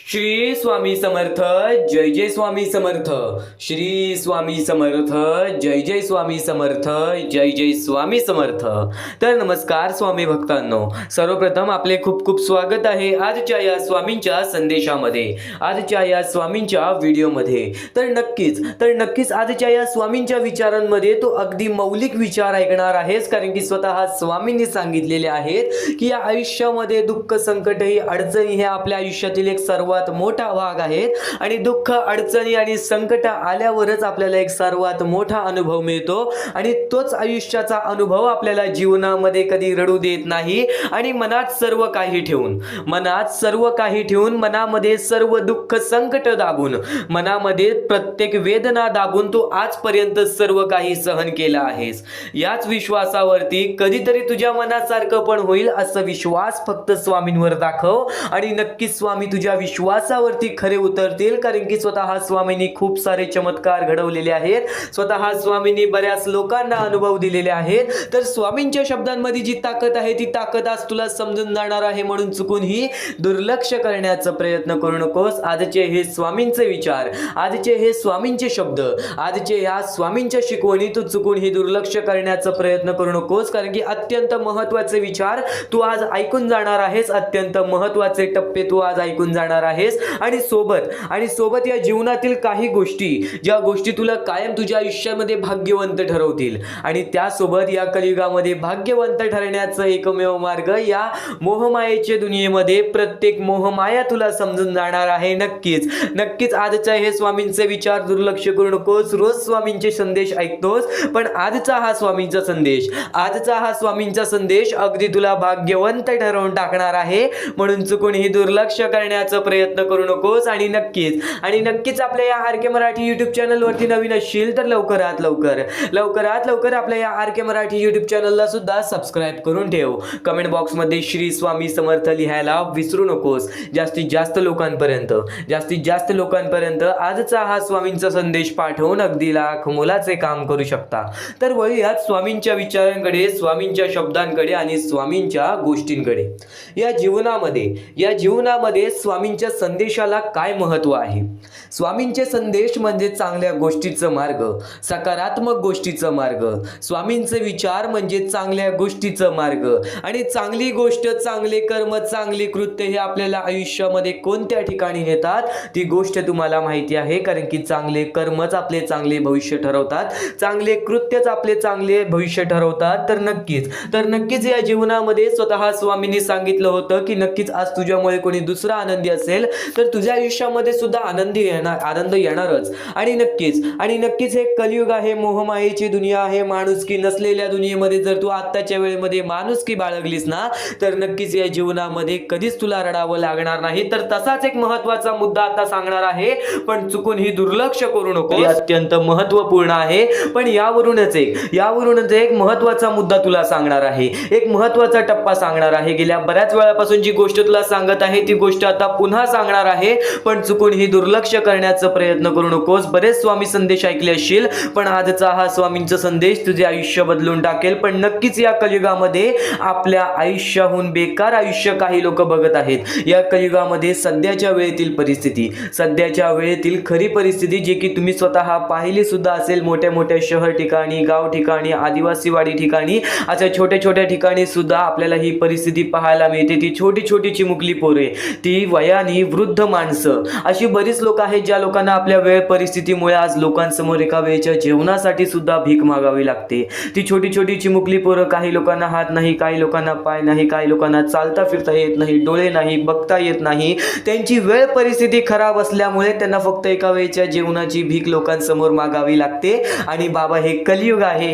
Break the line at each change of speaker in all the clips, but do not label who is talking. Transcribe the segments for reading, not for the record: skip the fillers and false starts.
श्री स्वामी समर्थ, जय जय स्वामी समर्थ. श्री स्वामी समर्थ, जय जय स्वामी समर्थ, जय जय स्वामी समर्थ. तर नमस्कार स्वामी भक्तांनो, सर्वप्रथम आपले खूप खूप स्वागत आहे आजच्या या स्वामींच्या संदेशामध्ये, आजच्या या स्वामींच्या व्हिडिओमध्ये. तर नक्कीच आजच्या या स्वामींच्या विचारांमध्ये तो अगदी मौलिक विचार ऐकणार आहेस, कारण की स्वतः स्वामींनी सांगितलेले आहेत की या आयुष्यामध्ये दुःख, संकट ही अडचणी हे आपल्या आयुष्यातील एक सर्वात मोठा भाग आहेत आणि दुःख, अडचणी आणि संकट आल्यावरच आपल्याला एक सर्वात मोठा अनुभव मिळतो आणि तोच आयुष्याचा अनुभव आपल्याला जीवनामध्ये कधी रडू देत नाही. आणि मनात सर्व काही ठेवून मनामध्ये सर्व दुःख, संकट दाबून, मनामध्ये प्रत्येक वेदना दाबून तू आजपर्यंत सर्व काही सहन केलं आहेस. याच विश्वासावरती कधीतरी तुझ्या मनासारखं पण होईल असं विश्वास फक्त स्वामींवर दाखव आणि नक्कीच स्वामी तुझ्या विश्वासावरती खरे उतरतील, कारण की स्वतः स्वामींनी खूप सारे चमत्कार घडवलेले आहेत. स्वतः स्वामींनी बऱ्याच लोकांना अनुभव दिलेले आहेत. तर स्वामींच्या शब्दांमध्ये जी ताकद आहे ती ताकद आज तुला समजून जाणार आहे, म्हणून चुकूनही दुर्लक्ष करण्याचा प्रयत्न करू नकोस. आजचे हे स्वामींचे विचार, आजचे हे स्वामींचे शब्द, आजचे ह्या स्वामींच्या शिकवणी तू चुकूनही दुर्लक्ष करण्याचा प्रयत्न करू नकोस, कारण की अत्यंत महत्त्वाचे विचार तू आज ऐकून जाणार आहेस, अत्यंत महत्त्वाचे टप्पे तू आज ऐकून जाणार आहेस. आणि सोबत या जीवनातील काही गोष्टी, ज्या गोष्टी तुला कायम तुझ्या आयुष्यामध्ये भाग्यवंत ठरवतील, आणि त्यासोबत या कलियुगामध्ये भाग्यवंत ठरण्याचा एकमेव मार्ग या मोहमायेच्या दुनियेमध्ये प्रत्येक मोहमाया तुला समजून जाणार आहे. नक्कीच आजच्या हे स्वामींचे विचार दुर्लक्ष करू नकोस. रोज स्वामींचे संदेश ऐकतोस, पण आजचा हा स्वामींचा संदेश अगदी तुला भाग्यवंत ठरवून टाकणार आहे, म्हणून चुकूनही दुर्लक्ष करण्याचा प्रयत्न करू नकोस. आणि नक्कीच आपल्या या आर के मराठी युट्यूब चॅनल वरती नवीन असशील तर लवकरात लवकर आपल्या या आर के मराठी युट्यूब चॅनलला सुद्धा सबस्क्राईब करून ठेव. कमेंट बॉक्स मध्ये श्री स्वामी समर्थ लिहायला विसरू नकोस. जास्तीत जास्त लोकांपर्यंत आजचा हा स्वामींचा संदेश पाठवून अगदी लाख मोलाचे काम करू शकता. तर वळूयात स्वामींच्या विचारांकडे, स्वामींच्या शब्दांकडे आणि स्वामींच्या गोष्टींकडे. या जीवनामध्ये स्वामींच्या संदेशाला काय महत्त्व आहे? स्वामींचे संदेश म्हणजे चांगल्या गोष्टीचा मार्ग, सकारात्मक गोष्टीचा मार्ग. स्वामींचे विचार म्हणजे चांगल्या गोष्टीचा मार्ग. आणि चांगली गोष्ट, चांगले कर्म, चांगली कृत्य हे आपल्याला आयुष्यामध्ये कोणत्या ठिकाणी नेतात ती गोष्ट तुम्हाला माहिती आहे, कारण की चांगले कर्मच आपले चांगले भविष्य ठरवतात, चांगले कृत्यच आपले चांगले भविष्य ठरवतात. तर नक्कीच या जीवनामध्ये स्वतः स्वामींनी सांगितलं होतं की नक्कीच आज तुझ्यामुळे कोणी दुसरा आनंदी असेल तर तुझ्या आयुष्यामध्ये सुद्धा आनंद येणारच. आणि नक्कीच हे कलियुग आहे, मोहमायेची दुनिया आहे. माणुसकी नसलेल्या दुनियेमध्ये जर तू आत्ताच्या वेळेमध्ये माणुसकी बाळगलीस ना, तर नक्कीच या जीवनामध्ये कधीच तुला रडावं लागणार नाही. तर तसाच एक महत्त्वाचा मुद्दा आता सांगणार आहे, पण चुकून ही दुर्लक्ष करू नको, अत्यंत महत्त्वपूर्ण आहे. पण यावरूनच एक महत्त्वाचा मुद्दा तुला सांगणार आहे, एक महत्त्वाचा टप्पा सांगणार आहे. गेल्या बऱ्याच वेळापासून जी गोष्ट तुला सांगत आहे ती गोष्ट आता पुन्हा सांगणार आहे, पण चुकून ही दुर्लक्ष करण्याचा प्रयत्न करू नकोस. बरेच स्वामी संदेश ऐकले असशील, पण आजचा हा स्वामींचा संदेश तुझे आयुष्य बदलून टाकेल. पण नक्कीच या कलियुगामध्ये आपल्या आयुष्याहून बेकार आयुष्य काही लोक बघत आहेत. या कलियुगामध्ये सध्याच्या वेळेतील खरी परिस्थिती, जी की तुम्ही स्वतः पाहिली सुद्धा असेल, मोठ्या शहर ठिकाणी, गाव ठिकाणी, आदिवासीवाडी ठिकाणी, अशा छोट्या ठिकाणी सुद्धा आपल्याला ही परिस्थिती पाहायला मिळते. ती छोटी चिमुकली पोरे, ती वयाने वृद्ध माणसं, अशी बरीच लोक आहेत ज्या लोकांना आपल्या वेळ परिस्थितीमुळे आज लोकांसमोर एका वेळच्या जेवणासाठी सुद्धा भीक मागावी लागते. ती छोटी चिमुकली पोरं, काही लोकांना हात नाही, काही लोकांना पाय नाही, काही लोकांना चालता फिरता येत नाही, डोळे नाही, बघता येत नाही. त्यांची वेळ परिस्थिती खराब असल्यामुळे त्यांना फक्त एका वेळच्या जेवणाची भीक लोकांसमोर मागावी लागते. आणि बाबा हे कलियुग आहे.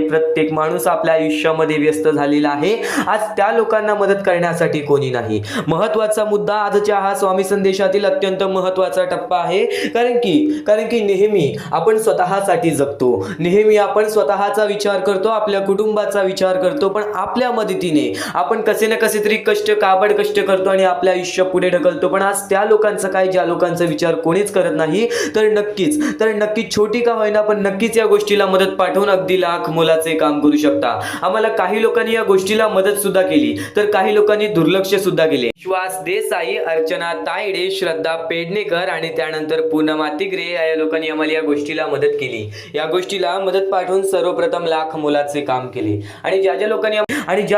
प्रत्येक माणूस आपल्या आयुष्यामध्ये व्यस्त झालेला आहे. आज त्या लोकांना मदत करण्यासाठी कोणी नाही. महत्त्वाचा मुद्दा आजच्या हा स्वामी संदेशातील अत्यंत महत्त्वाचा टप्पा आहे, कारण की नेहमी आपण स्वतःसाठी जगतो, नेहमी आपण स्वतःचा विचार करतो, आपल्या कुटुंबाचा विचार करतो, पण आपल्या मदतीने आपण कसे ना कसे तरी काबड कष्ट करतो आणि आपल्या आयुष्य पुढे ढकलतो. पण आज त्या लोकांचा काय, ज्या लोकांचा विचार कोणीच करत नाही. तर नक्कीच छोटी का होईना, पण नक्कीच या गोष्टीला मदत पाठवून अगदी लाख मोलाचे काम करू शकता. आम्हाला काही लोकांनी या गोष्टीला मदत सुद्धा केली, तर काही लोकांनी दुर्लक्ष सुद्धा केले. विश्वास देसाई अर्चना तायडे, श्रद्धा पेडणेकर आणि त्यानंतर पूनम आतिग्रे या लोकांनी आम्हाला या गोष्टीला मदत केली. या गोष्टीला मदत पाठवून सर्वप्रथम लाख मोलाचे काम केले. आणि ज्या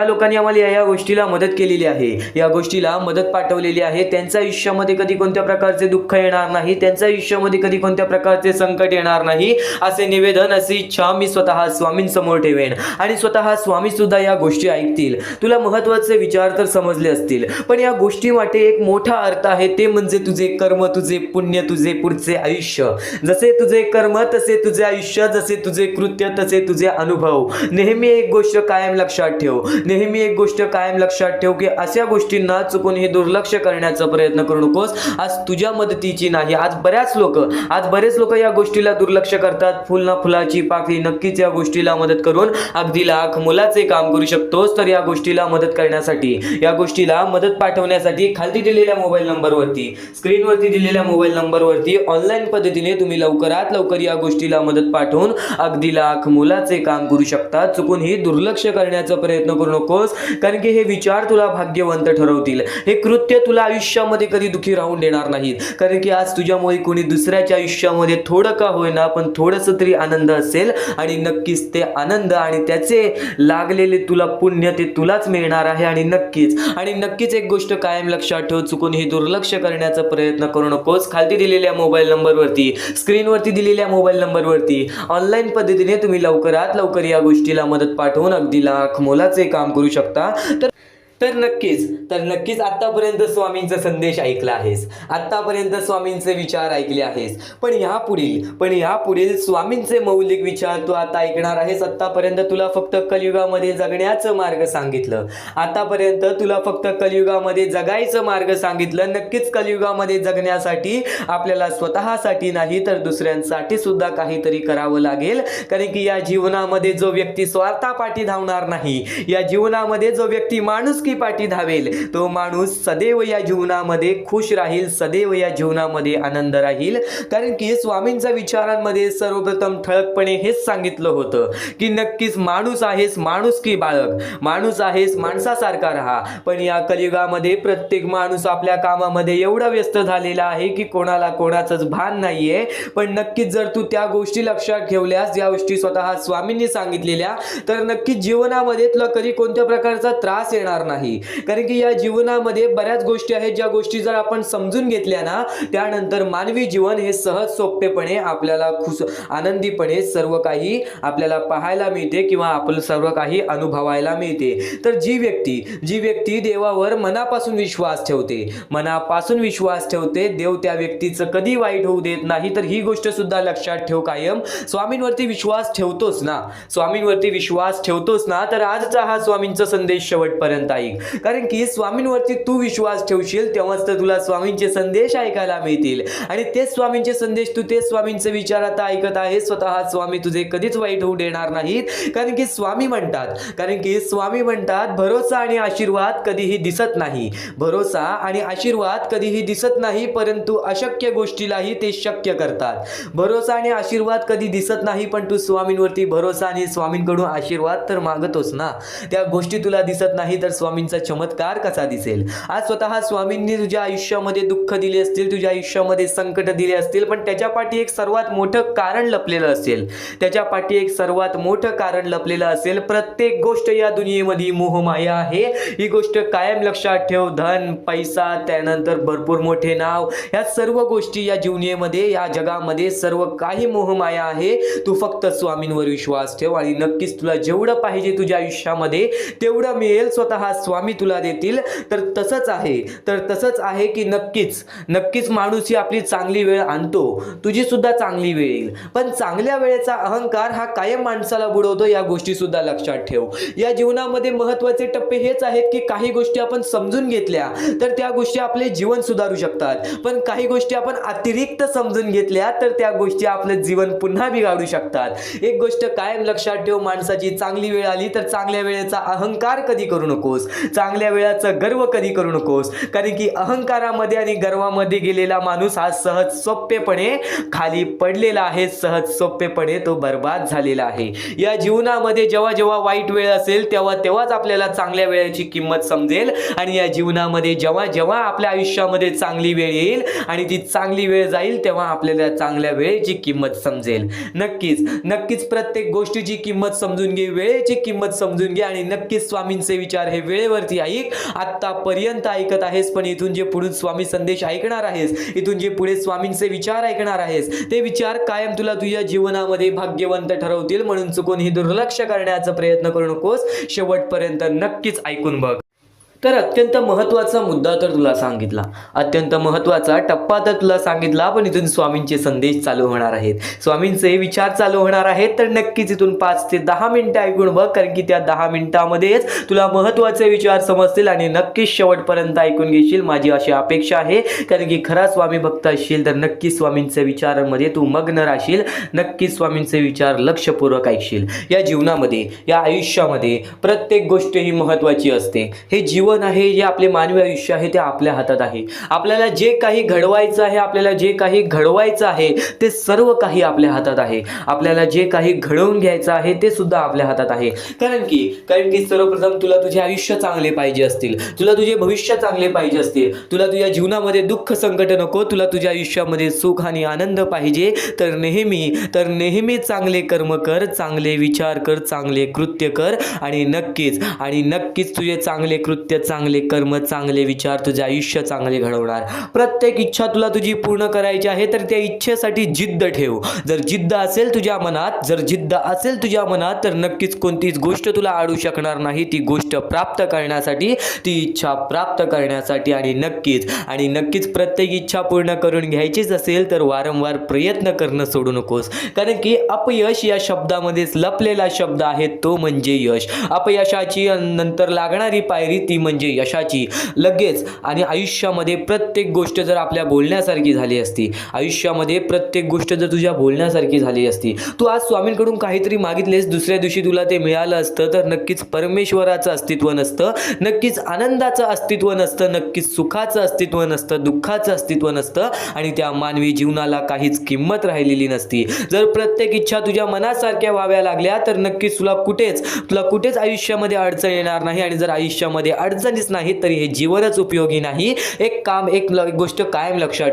लोकांनी आम्हाला या गोष्टीला मदत केलेली आहे, या गोष्टीला मदत पाठवलेली आहे, त्यांच्या आयुष्यामध्ये कधी कोणत्या प्रकारचे दुःख येणार नाही, त्यांच्या आयुष्यामध्ये कधी कोणत्या प्रकारचे संकट येणार नाही, असे निवेदन, अशी इच्छा मी स्वतः स्वामींसमोर ठेवेन. आणि स्वतः स्वामी सुद्धा या गोष्टी ऐकतील. तुला महत्त्वाचे विचार तर समजले असतील, पण या गोष्टीमध्ये एक मोठा अर्थ आहे, ते म्हणजे तुझे कर्म, तुझे पुण्य, तुझे पुढचे आयुष्य. जसे तुझे कर्म तसे तुझे आयुष्य, जसे तुझे कृत्य तसे तुझे अनुभव. नेहमी एक गोष्ट कायम लक्षात ठेव, नेहमी एक गोष्ट कायम लक्षात ठेव की अशा गोष्टींना चुकून हे दुर्लक्ष करण्याचा प्रयत्न करू नकोस. आज तुझ्या मदतीची नाही, आज बरेच लोक या गोष्टीला दुर्लक्ष करतात. फुल ना फुलाची पाकळी. नक्कीच या गोष्टीला मदत करून अगदी लाख मोलाचे काम करू शकतोस. तर या गोष्टीला मदत करण्यासाठी, या गोष्टीला मदत पाठवण्यासाठी खाली दिलेल्या मोबाईल नंबरवरती, स्क्रीनवरती दिलेल्या मोबाईल नंबरवरती ऑनलाईन पद्धतीने तुम्ही लवकरात लवकर या गोष्टीला मदत पाठवून अगदी लाख मोलाचे काम करू शकता. चुकून ही दुर्लक्ष करण्याचा प्रयत्न करू नकोस, कारण की हे विचार तुला भाग्यवंत ठरवतील. हे कृत्य तुला आयुष्यामध्ये कधी दुखी राहून देणार नाहीत, कारण की आज तुझ्यामुळे कोणी दुसऱ्याच्या आयुष्यामध्ये थोडं का होईना पण थोडंसं तरी आनंद असेल. आणि नक्कीच ते आनंद आणि त्याचे लागलेले तुला पुण्य ते तुलाच मिळणार आहे. आणि नक्कीच एक गोष्ट कायम लक्षात ठेव, चुकून ही दुर्लक्ष करण्याचा प्रयत्न करू नकोस. खाली दिलेल्या मोबाईल नंबरवरती, स्क्रीनवरती दिलेल्या मोबाईल नंबरवरती ऑनलाईन पद्धतीने तुम्ही लवकरात लवकर या गोष्टीला मदत पाठवून अगदी लाख मोलाचे काम करू शकता. तर नक्कीच आतापर्यंत स्वामींचा संदेश ऐकला आहेस, आतापर्यंत स्वामींचे विचार ऐकले आहेस. पण यापुढील स्वामींचे मौलिक विचार तू आता ऐकणार आहेस. आतापर्यंत तुला फक्त कलियुगामध्ये जगण्याचं मार्ग सांगितलं, आतापर्यंत तुला फक्त कलियुगामध्ये जगायचं मार्ग सांगितलं. नक्कीच कलियुगामध्ये जगण्यासाठी आपल्याला स्वतःसाठी नाही तर दुसऱ्यांसाठी सुद्धा काहीतरी करावं लागेल. कारण की या जीवनामध्ये जो व्यक्ती स्वार्थापाठी धावणार नाही, या जीवनामध्ये जो व्यक्ती माणूस की पाठी धावेल, तो माणूस सदैव या जीवनामध्ये खुश राहील, सदैव या जीवनामध्ये आनंद राहील. कारण की स्वामींच्या विचारांमध्ये सर्वप्रथम ठळकपणे हेच सांगितलं होतं की नक्कीच माणूस आहेस, माणूस की बाळग, माणूस आहेस, माणसासारखा राहा. पण या कलियुगामध्ये प्रत्येक माणूस आपल्या कामामध्ये एवढा व्यस्त झालेला आहे की कोणाला कोणाचंच भान नाहीये. पण नक्कीच जर तू त्या गोष्टी लक्षात ठेवल्यास, या गोष्टी स्वतः स्वामींनी सांगितलेल्या, तर नक्कीच जीवनामध्ये तुला कधी कोणत्या प्रकारचा त्रास येणार नाही. कारण की या जीवनामध्ये बऱ्याच गोष्टी आहेत, ज्या गोष्टी जर आपण समजून घेतल्या ना, त्यानंतर मानवी जीवन हे सहज सोपेपणे आपल्याला आनंदीपणे सर्व काही आपल्याला पाहायला मिळते किंवा आपलं सर्व काही अनुभवायला मिळते. तर जी व्यक्ती देवावर मनापासून विश्वास ठेवते, देव त्या व्यक्तीचं कधी वाईट होऊ देत नाही. तर ही गोष्ट सुद्धा लक्षात ठेव कायम. स्वामींवरती विश्वास ठेवतोस ना, तर आजचा हा स्वामींचा संदेश शेवटपर्यंत ऐक. कारण की स्वामींवरती तू विश्वास ठेवशील तेव्हाच तर तुला स्वामींचे संदेश ऐकायला मिळतील. आणि तेच स्वामींचे संदेश, तू तेच स्वामींचे विचार आता ऐकत आहे. स्वतः स्वामी तुझे कधीच वाईट होऊ देणार नाहीत. कारण की स्वामी म्हणतात भरोसा आणि आशीर्वाद कधीही दिसत नाही, परंतु अशक्य गोष्टीलाही ते शक्य करतात. भरोसा आणि आशीर्वाद कधी दिसत नाही, पण तू स्वामींवरती भरोसा आणि स्वामींकडून आशीर्वाद तर मागतोस ना. त्या गोष्टी तुला दिसत नाही तर स्वामींचा चमत्कार कसा दिसेल. आज स्वतः स्वामींनी तुझ्या आयुष्यामध्ये दुःख दिले असतील, तुझ्या आयुष्यामध्ये संकट दिले असतील, पण त्याच्या पाठी एक सर्वात मोठं कारण लपलेलं असेल. प्रत्येक गोष्ट या दुनियेमध्ये मोहमाया आहे. ही गोष्ट कायम लक्षात ठेव. धन, पैसा, त्यानंतर भरपूर मोठे नाव, या सर्व गोष्टी या जीवनामध्ये, या जगामध्ये सर्व काही मोहमाया आहे. तू फक्त स्वामींवर विश्वास ठेव आणि नक्कीच तुला जेवढं पाहिजे तुझ्या आयुष्यामध्ये तेवढं मिळेल. स्वतः स्वामी तुला देतील. तर तसंच आहे की नक्कीच माणूस ही आपली चांगली वेळ आणतो, तुझी सुद्धा चांगली वेळ येईल. पण चांगल्या वेळेचा अहंकार हा कायम माणसाला बुडवतो. या गोष्टी सुद्धा लक्षात ठेव. या जीवनामध्ये महत्त्वाचे टप्पे हेच आहेत की काही गोष्टी आपण समजून घेतल्या तर त्या गोष्टी आपले जीवन सुधारू शकतात, पण काही गोष्टी आपण अतिरिक्त समजून घेतल्या तर त्या गोष्टी आपलं जीवन पुन्हा बिघाडू शकतात. एक गोष्ट कायम लक्षात ठेव, माणसाची चांगली वेळ आली तर चांगल्या वेळेचा अहंकार कधी करू नकोस. चांगल्या वेळाचा गर्व कधी करू नकोस, कारण की अहंकारामध्ये आणि गर्वामध्ये गेलेला माणूस हा सहज सोपेपणे खाली पडलेला आहे, सहज सोपेपणे तो बर्बाद झालेला आहे. या जीवनामध्ये जेव्हा जेव्हा वाईट वेळ असेल तेव्हा तेव्हाच आपल्याला चांगल्या वेळेची किंमत समजेल, आणि या जीवनामध्ये जेव्हा जेव्हा आपल्या आयुष्यामध्ये चांगली वेळ येईल आणि ती चांगली वेळ जाईल तेव्हा आपल्याला चांगल्या वेळेची किंमत समजेल. नक्कीच नक्कीच प्रत्येक गोष्टीची किंमत समजून घे, वेळेची किंमत समजून घे, आणि नक्कीच स्वामींचे विचार हे वेळेवरती ऐक. आतापर्यंत ऐकत आहेस, पण इथून जे पुढे स्वामी संदेश ऐकणार आहेस, इथून जे पुढे स्वामींचे विचार ऐकणार आहेस, ते विचार कायम तुला तुझ्या जीवनामध्ये भाग्यवंत ठरवतील. म्हणून चुकूनही दुर्लक्ष करण्याचा प्रयत्न करू नकोस, शेवटपर्यंत नक्कीच ऐकून बघ. तर अत्यंत महत्त्वाचा मुद्दा तर तुला सांगितला, अत्यंत महत्त्वाचा टप्पा तर तुला सांगितला, पण इथून स्वामींचे संदेश चालू होणार आहेत, स्वामींचे विचार चालू होणार आहेत. तर नक्कीच इथून 5 ते 10 मिनिटं ऐकून बघ, कारण की त्या 10 मिनिटांमध्येच तुला महत्त्वाचे विचार समजतील आणि नक्कीच शेवटपर्यंत ऐकून घेशील, माझी अशी अपेक्षा आहे. कारण की खरा स्वामी भक्त असशील तर नक्कीच स्वामींचे विचारांमध्ये तू मग्न राहशील, नक्कीच स्वामींचे विचार लक्षपूर्वक ऐकशील. या जीवनामध्ये, या आयुष्यामध्ये प्रत्येक गोष्ट ही महत्त्वाची असते. हे जीवन आहे, जे आपले मानवी आयुष्य आहे ते आपल्या हातात आहे. आपल्याला जे काही घडवायचं आहे, आपल्याला जे काही घडवायचं आहे ते सर्व काही आपल्या हातात आहे. आपल्याला जे काही घडवून घ्यायचं आहे ते सुद्धा आपल्या हातात आहे. कारण की सर्वप्रथम तुला तुझे आयुष्य चांगले पाहिजे असतील, तुला तुझे भविष्य चांगले पाहिजे असतील, तुला तुझ्या जीवनामध्ये दुःख संकट नको, तुला तुझ्या आयुष्यामध्ये सुख आणि आनंद पाहिजे, तर नेहमी चांगले कर्म कर, चांगले विचार कर, चांगले कृत्य कर, आणि नक्कीच तुझे चांगले कृत्य, चांगले कर्म, चांगले विचार तुझे आयुष्य चांगले घडवणार. प्रत्येक इच्छा तुला तुझी पूर्ण करायची आहे, तर त्या इच्छेसाठी जिद्द ठेव. जर जिद्द असेल तुझ्या मनात, तर नक्कीच कोणतीच गोष्ट तुला अडू शकणार नाही. ती गोष्ट प्राप्त करण्यासाठी, ती इच्छा प्राप्त करण्यासाठी, आणि नक्कीच प्रत्येक इच्छा पूर्ण करून घ्यायचीच असेल तर वारंवार प्रयत्न करणं सोडू नकोस. कारण की अपयश या शब्दामध्येच लपलेला शब्द आहे, तो म्हणजे यश. अपयशाची नंतर लागणारी पायरी ती म्हणजे यशाची. लगेच आणि आयुष्यामध्ये प्रत्येक गोष्ट जर आपल्या बोलण्यासारखी झाली असती, आयुष्यामध्ये प्रत्येक गोष्ट जर तुझ्या बोलण्यासारखी झाली असती, तू आज स्वामींकडून काहीतरी मागितलेस, दुसऱ्या दिवशी तुला ते मिळालं असतं, तर नक्कीच परमेश्वराचं अस्तित्व नसतं, नक्कीच आनंदाचं अस्तित्व नसतं, नक्कीच सुखाचं अस्तित्व नसतं, दुःखाचं अस्तित्व नसतं, आणि त्या मानवी जीवनाला काहीच किंमत राहिलेली नसती. जर प्रत्येक इच्छा तुझ्या मनासारख्या व्हाव्या लागल्या तर नक्कीच तुला कुठेच आयुष्यामध्ये अडचण येणार नाही. आणि जर आयुष्यामध्ये अडचणीच नाही तरी हे जीवनच उपयोगी नाही. एक गोष्ट कायम लक्षात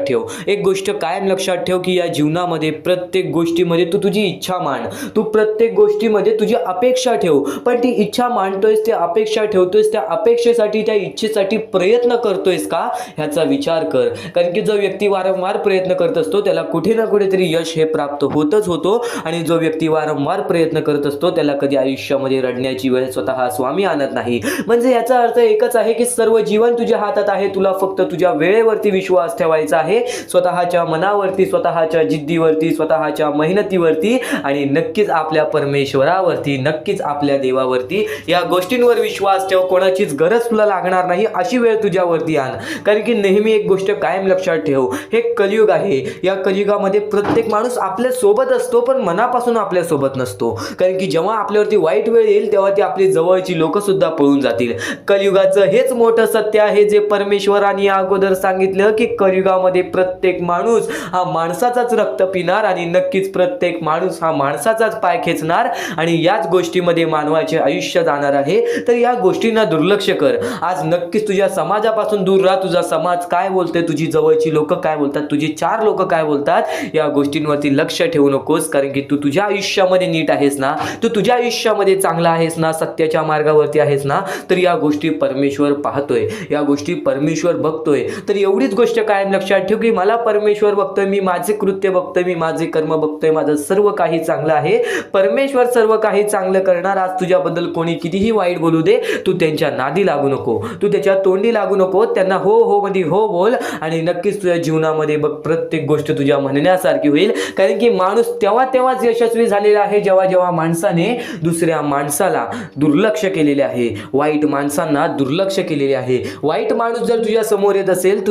ठेव, की या जीवनामध्ये प्रत्येक गोष्टीमध्ये तू तुझी इच्छा मांड, तू प्रत्येक गोष्टीमध्ये तुझी अपेक्षा ठेव, पण ती इच्छा मांडतोयस, त्या अपेक्षा ठेवतोयस, त्या अपेक्षेसाठी, त्या इच्छेसाठी प्रयत्न करतोयस का, ह्याचा विचार कर. कारण की जो व्यक्ती वारंवार प्रयत्न करत असतो त्याला कुठे ना कुठेतरी यश हे प्राप्त होतो, आणि जो व्यक्ती वारंवार प्रयत्न करत असतो त्याला कधी आयुष्यामध्ये रडण्याची वेळ स्वतः स्वामी आणत नाही. म्हणजे याचा अर्थ एकच आहे की सर्व जीवन तुझ्या हातात आहे, तुला फक्त तुझ्या वेळेवरती विश्वास ठेवायचा आहे, स्वतःच्या मनावरती, स्वतःच्या जिद्दीवरती, स्वतःच्या मेहनतीवरती, आणि नक्कीच आपल्या परमेश्वरावरती, नक्कीच आपल्या देवावरती. या गोष्टींवर विश्वास ठेव. कोणाचीच गरज तुला लागणार नाही अशी वेळ तुझ्यावरती आण. कारण की नेहमी एक गोष्ट कायम लक्षात ठेव, हे कलियुग आहे. या कलियुगामध्ये प्रत्येक माणूस आपल्या सोबत असतो, पण मनापासून आपल्या सोबत नसतो. कारण की जेव्हा आपल्यावरती वाईट वेळ येईल तेव्हा ती आपली जवळची लोक सुद्धा पळून जातील. कलियुगाचं हेच मोठं सत्य आहे जे परमेश्वरांनी अगोदर सांगितलं, की कलियुगामध्ये प्रत्येक माणूस हा माणसाचाच रक्त पिणार, आणि नक्कीच प्रत्येक माणूस हा माणसाचाच पाय खेचणार, आणि याच गोष्टीमध्ये मानवाचे आयुष्य जाणार आहे. तर या गोष्टींना दुर्लक्ष कर. आज नक्कीच तुझ्या समाजापासून दूर राहा. तुझा समाज काय बोलते, तुझी जवळची लोक काय बोलतात, तुझी 4 लोक काय बोलतात, या गोष्टींवरती लक्ष ठेवू नकोस. कारण की तू तुझ्या आयुष्यामध्ये नीट आहेस ना, तू तुझ्या आयुष्यामध्ये चांगला आहेस ना, सत्याच्या मार्गावरती आहेस ना, तर या गोष्टी परमेश्वर पाहतोय, या गोष्टी परमेश्वर बघतोय. तर एवढीच गोष्ट कायम लक्षात ठेव, की मला परमेश्वर बघतोय, मी माझे कृत्य बघतोय, मी माझे कर्म बघतोय, माझं सर्व काही चांगलं आहे, परमेश्वर सर्व काही चांगलं करणार. आज तुझ्याबद्दल कोणी कितीही वाईट बोलू दे, तू त्यांच्या नादी लागू नको, तू त्याच्या तोंडी लागू नको, त्यांना हो मध्ये हो बोल, आणि नक्कीच तुझ्या जीवनामध्ये बघ प्रत्येक गोष्ट तुझ्या म्हणण्यासारखी होईल. कारण की माणूस तेव्हाच यशस्वी झालेला आहे जेव्हा माणसाने दुसऱ्या माणसाला दुर्लक्ष केलेले आहे, वाईट माणसांना दुर्लक्ष केलेले आहे. वाईट माणूस जर तुझ्या समोर येत असेल,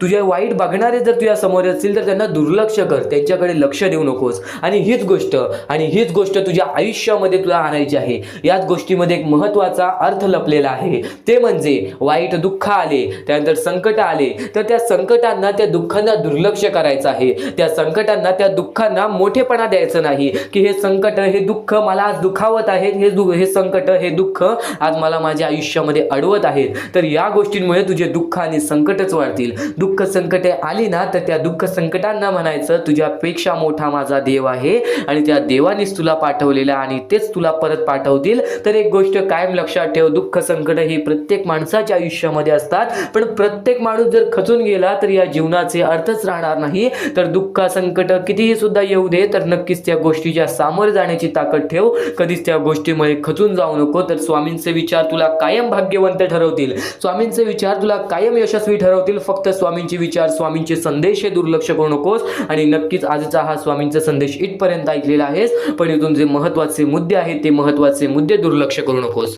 तुझ्या वाईट बघणारे जर तुझ्या समोर असतील तर त्यांना दुर्लक्ष कर, त्यांच्याकडे लक्ष देऊ नकोस. आणि हीच गोष्ट तुझ्या आयुष्यामध्ये तुला आणायची आहे. याच गोष्टीमध्ये एक महत्त्वाचा अर्थ लपलेला आहे, ते म्हणजे वाईट दुःख आले, त्यानंतर संकट आले तर त्या संकटांना, त्या दुःखांना दुर्लक्ष करायचं आहे. त्या संकटांना, त्या दुःखांना मोठेपणा द्यायचं नाही की हे संकट, हे दुःख मला आज दुखावत आहेत, हे संकट, हे दुःख आज मला माझ्या आयुष्यामध्ये अडवत आहेत. तर या गोष्टींमुळे तुझे दुःख आणि संकटच वाढतील. दुःख संकटे आली ना तर त्या दुःख संकटांना म्हणायचं तुझ्यापेक्षा मोठा माझा देव आहे आणि त्या देवानेच तुला पाठवलेला आणि तेच तुला परत पाठवतील. तर एक गोष्ट कायम लक्षात ठेव, दुःख संकट ही प्रत्येक माणसाच्या आयुष्यामध्ये असतात, पण प्रत्येक माणूस जर खचून गेला तर या जीवनाचे अर्थच राहणार नाही. तर दुःख संकट कितीही सुद्धा येऊ दे तर नक्कीच त्या गोष्टीच्या सामोरे जाण्याची ताकद ठेव. कधीच त्या गोष्टीमध्ये खचून जाऊ नको. तर स्वामींचे विचार तुला कायम भाग्यवंत ठरवतील, स्वामींचे विचार तुला कायम यशस्वी ठरवतील. फक्त स्वामींचे विचार, स्वामींचे संदेश हे दुर्लक्ष करू नकोस. आणि नक्कीच आजचा हा स्वामींचा संदेश इथपर्यंत ऐकलेला आहेस, पण इथून जे महत्त्वाचे मुद्दे आहेत ते महत्त्वाचे मुद्दे दुर्लक्ष करू नकोस.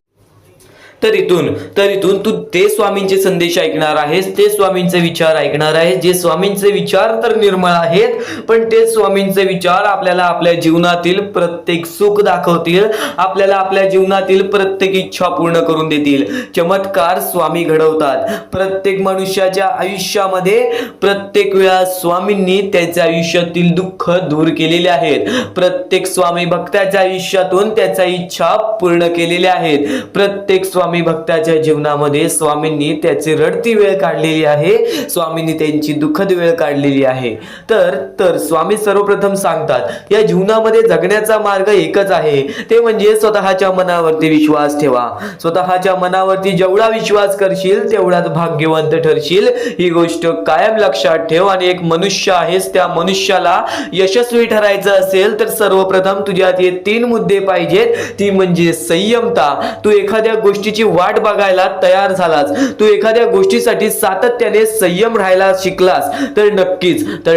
तर इथून तू ते स्वामींचे संदेश ऐकणार आहेस, ते स्वामींचे विचार ऐकणार आहेस, जे स्वामींचे विचार तर निर्मळ आहेत, पण ते स्वामींचे विचार आपल्याला आपल्या जीवनातील प्रत्येक सुख दाखवतील, आपल्याला आपल्या जीवनातील प्रत्येक इच्छा पूर्ण करून देतील. चमत्कार स्वामी घडवतात. प्रत्येक मनुष्याच्या आयुष्यामध्ये प्रत्येक वेळा स्वामींनी त्याच्या आयुष्यातील दुःख दूर केलेले आहेत. प्रत्येक स्वामी भक्ताच्या आयुष्यातून त्याच्या इच्छा पूर्ण केलेल्या आहेत. प्रत्येक स्वामी भक्ताच्या जीवनामध्ये स्वामींनी त्याची रडती वेळ काढलेली आहे, स्वामींनी त्यांची दुःखद वेळ काढलेली आहे. तर स्वामी सर्वप्रथम सांगतात या जीवनामध्ये जगण्याचा मार्ग एकच आहे, ते म्हणजे स्वतःच्या मनावरती विश्वास ठेवा. स्वतःच्या मनावरती जेवढा विश्वास करशील तेवढाच भाग्यवंत ठरशील. ही गोष्ट कायम लक्षात ठेव. आणि एक मनुष्य आहेस, त्या मनुष्याला यशस्वी ठरायचं असेल तर सर्वप्रथम तुझ्यात हे 3 मुद्दे पाहिजेत. ती म्हणजे संयमता. तू एखाद्या गोष्टीची वाट बघायला तयार झालास, तू एखाद्या गोष्टीसाठी सातत्याने संयम राहायला शिकलास तर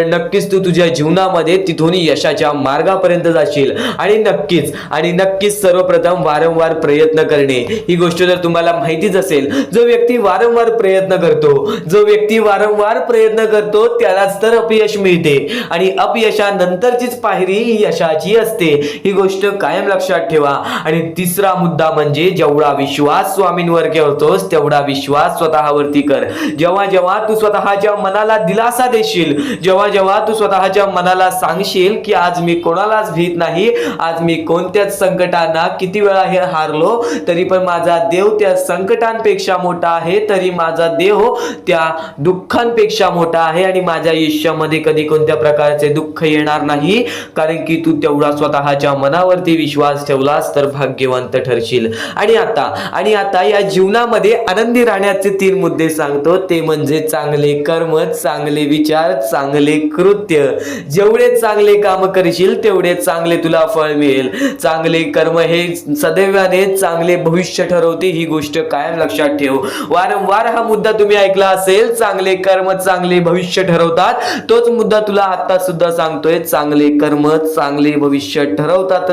नक्कीच तू तुझ्या जीवनामध्ये तिथून यशाच्या मार्गापर्यंत जाशील. आणि नक्कीच सर्वप्रथम वारंवार प्रयत्न करणे. ही गोष्ट जर तुम्हाला माहितीच असेल, जो व्यक्ती वारंवार प्रयत्न करतो त्यालाच तर अपयश मिळते आणि अपयशानंतरचीच पायरी ही यशाची असते. ही गोष्ट कायम लक्षात ठेवा. आणि तिसरा मुद्दा म्हणजे जेवढा विश्वास स्वामींवर करतोस तेवढा विश्वास स्वतःवरती कर. जेव्हा तू स्वतःच्या मनाला दिलासा देशील, जेव्हा तू स्वतःच्या मनाला सांगशील की आज मी कोणालाच भीत नाही, आज मी कोणत्याच संकटांना किती वेळा हे हारलो तरी पण माझा देव त्या संकटांपेक्षा मोठा आहे, तरी माझा देव त्या दुःखांपेक्षा मोठा आहे आणि माझ्या आयुष्यामध्ये कधी कोणत्या प्रकारचे दुःख येणार नाही, कारण की तू तेवढा स्वतःच्या मनावरती विश्वास ठेवलास तर भाग्यवंत ठरशील. आणि आता या जीवनामध्ये आनंदी राहण्याचे 3 मुद्दे सांगतो, ते म्हणजे चांगले कर्म, चांगले विचार, चांगले कृत्य. जेवढे चांगले काम करशील तेवढे चांगले तुला फळ मिळेल. चांगले कर्म हे सदैवाने चांगले भविष्य ठरवते. ही गोष्ट कायम लक्षात ठेव. वारंवार हा मुद्दा तुम्ही ऐकला असेल, चांगले कर्म चांगले भविष्य ठरवतात. तोच मुद्दा तुला आता सुद्धा सांगतोय, चांगले कर्म चांगले भविष्य ठरवतात.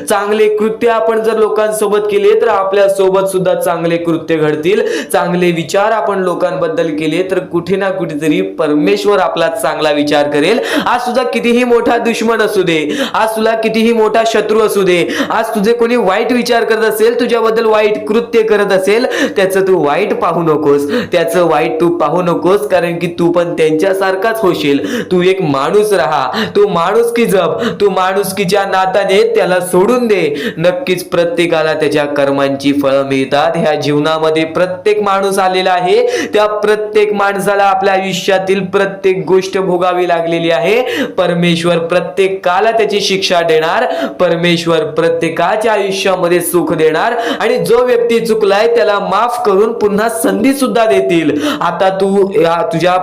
चांगले कृत्य आपण जर लोकांसोबत केले तर आपल्या सोबत सुद्धा चांगले कृत्य घडतील. चांगले विचार आपण लोकांबद्दल केले तर कुठे ना कुठेतरी परमेश्वर आपला चांगला विचार करेल. आज तुझा कितीही मोठा दुश्मन असू दे, आज तुला कितीही मोठा शत्रू असू दे, आज तुझे कोणी वाईट विचार करत असेल, तुझ्याबद्दल वाईट कृत्य करत असेल, त्याचं तू वाईट पाहू नकोस, कारण की तू पण त्यांच्यासारखाच होशील. तू एक माणूस राहा, तू माणुसकी जप, तू माणुसकीच्या नात्याने त्याला सोडून दे. नक्कीच प्रत्येकाला त्याच्या कर्मांची फळं मिळतात. ह्या जीवनामध्ये प्रत्येक माणूस आलेला आहे, त्या प्रत्येक माणसाला आपल्या आयुष्यातील प्रत्येक गोष्ट भोगावी लागलेली आहे. परमेश्वर प्रत्येकाला त्याची शिक्षा देणार, परमेश्वर प्रत्येकाच्या आयुष्यामध्ये सुख देणार आणि जो व्यक्ती चुकलाय त्याला माफ करून पुन्हा संधी सुद्धा देतील. आता तू तुझ्या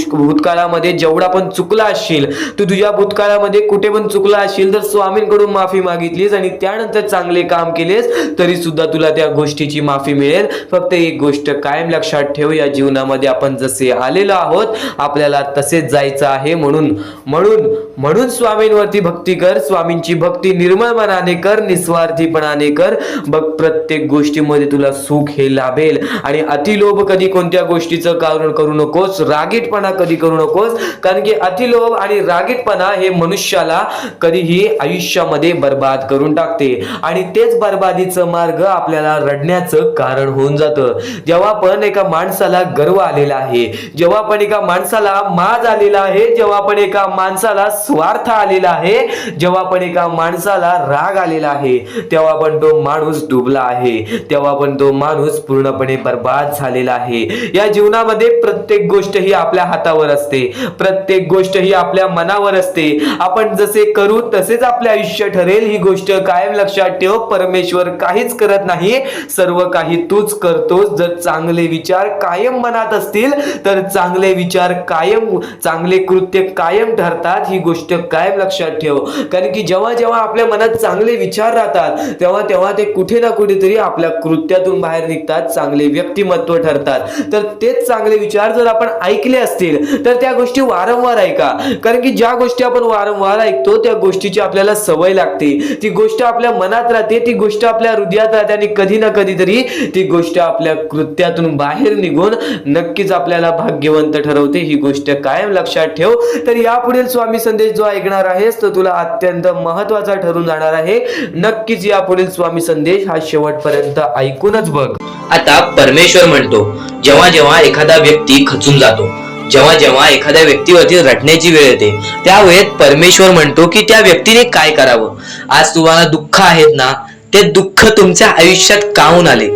भूतकाळामध्ये जेवढा पण चुकला असशील, तू तुझ्या भूतकाळामध्ये कुठे पण चुकला असशील तर स्वामींकडून माफी मागितलीस आणि त्यानंतर चांगले काम केलेस तरी सुद्धा तुला त्या गोष्टीची माफी मिळेल. फक्त एक गोष्ट कायम लक्षात ठेव, या जीवनामध्ये आपण जसे आलेलो आहोत आपल्याला तसेच जायचं आहे. म्हणून म्हणून म्हणून स्वामींवरती भक्ती कर. स्वामींची भक्ती निर्मळ मनाने कर, निस्वार्थीपणाने कर. बघ प्रत्येक गोष्टीमध्ये तुला सुख हे लाभेल. आणि अतिलोभ कधी कोणत्या गोष्टीचं कारण करू नकोस, रागीटपणा कधी करू नकोस, कारण की अतिलोभ आणि रागीटपणा हे मनुष्याला कधीही आयुष्यामध्ये बर्बाद करून टाकते. आणि तेच बर्बादीचं मार्ग आपल्याला रडण्याचं कारण होऊन जातं. जेव्हा पण एका माणसाला गर्व आलेला आहे, जेव्हा पण एका माणसाला माज आलेला आहे, जेव्हा पण एका माणसाला स्वार्थ आलेला आहे, जेव्हा पण एका माणसाला राग आलेला आहे, तेव्हा पण तो माणूस डुबला आहे, तेव्हा पण तो माणूस पूर्णपणे बर्बाद झालेला आहे. या जीवनामध्ये प्रत्येक गोष्ट ही आपल्या हातावर असते, प्रत्येक गोष्ट ही आपल्या मनावर असते. आपण जसे करू तसेच आपले आयुष्य ठरेल. ही गोष्ट कायम लक्षात ठेव. परमेश्वर काहीच करत नाही, सर्व काही तूच करतोस. जर चांगले विचार कायम मनात असतील तर चांगले विचार कायम, चांगले कृत्य कायम ठरतात. ही गोष्ट कायम लक्षात ठेव. कारण की जेव्हा जेव्हा आपल्या मनात चांगले विचार राहतात तेव्हा तेव्हा ते कुठे ना कुठेतरी आपल्या कृत्यातून बाहेर निघतात, चांगले व्यक्तिमत्व ठरतात. तर तेच चांगले विचार जर आपण ऐकले असतील तर त्या गोष्टी वारंवार ऐका. कारण की ज्या गोष्टी आपण वारंवार ऐकतो त्या गोष्टीची आपल्याला सवय लागते, ती गोष्ट आपल्या मनात राहते, ती गोष्ट आपल्या हृदयात राहते आणि कधी ना कधीतरी ती गोष्ट आपल्या कृत्यातून बाहेर निघून नक्कीच आपल्याला भाग्यवंत ठरवते. ही गोष्ट कायम लक्षात ठेव. तर यापुढील स्वामी संदेश जो ऐकणार आहेस तो तुला अत्यंत महत्वाचा ठरून जाणार आहे. नक्कीच यापुढील स्वामी संदेश हा शेवटपर्यंत ऐकूनच बघ.
आता परमेश्वर म्हणतो, जेव्हा जेव्हा एखादा व्यक्ती खचून जातो, जेव्हा जेव्हा एखाद्या व्यक्तीवरती रटण्याची वेळ येते, त्यावेळेत परमेश्वर म्हणतो की त्या व्यक्तीने काय करावं. आज तुम्हाला दुःख आहेत ना, ते दुःख तुमच्या आयुष्यात काहून आले,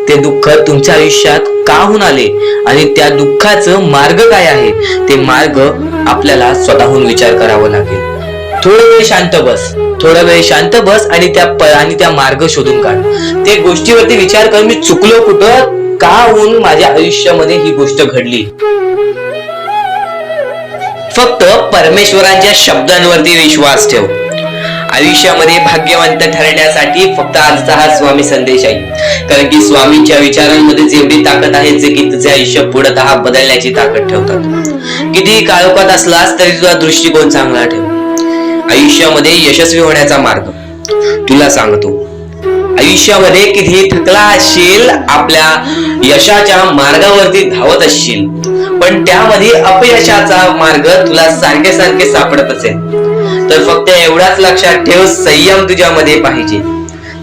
ते दुःख तुमच्या आयुष्यात काहून आले आणि त्या दुःखाचं मार्ग काय आहे, ते मार्ग आपल्याला स्वतःहून विचार करावा लागेल. थोडा वेळ शांत बस, थोडा वेळ शांत बस आणि त्या मार्ग शोधून काढ. ते गोष्टीवरती विचार कर, मी चुकलो कुठं, का होऊन माझ्या आयुष्यामध्ये ही गोष्ट घडली. फक्त परमेश्वरांच्या शब्दांवरती विश्वास ठेव. आयुष्यामध्ये भाग्यवंत ठरण्यासाठी फक्त आजचा हा स्वामी संदेश आहे. कारण की स्वामींच्या विचारांमध्ये एवढी ताकद आहे जे की तुझे आयुष्य पूर्णतः बदलण्याची ताकद ठेवतात. किती काळोखात असलास तरी तुझा दृष्टिकोन चांगला ठेव. आयुष्यामध्ये यशस्वी होण्याचा मार्ग तुला सांगतो. आयुष्यामध्ये किती थकला असशील, आपल्या यशाच्या मार्गावरती धावत असशील, पण त्यामध्ये अपयशाचा मार्ग तुला सारखे सारखे सापडत असेल तर फक्त एवढाच लक्षात ठेव, संयम तुझ्यामध्ये पाहिजे,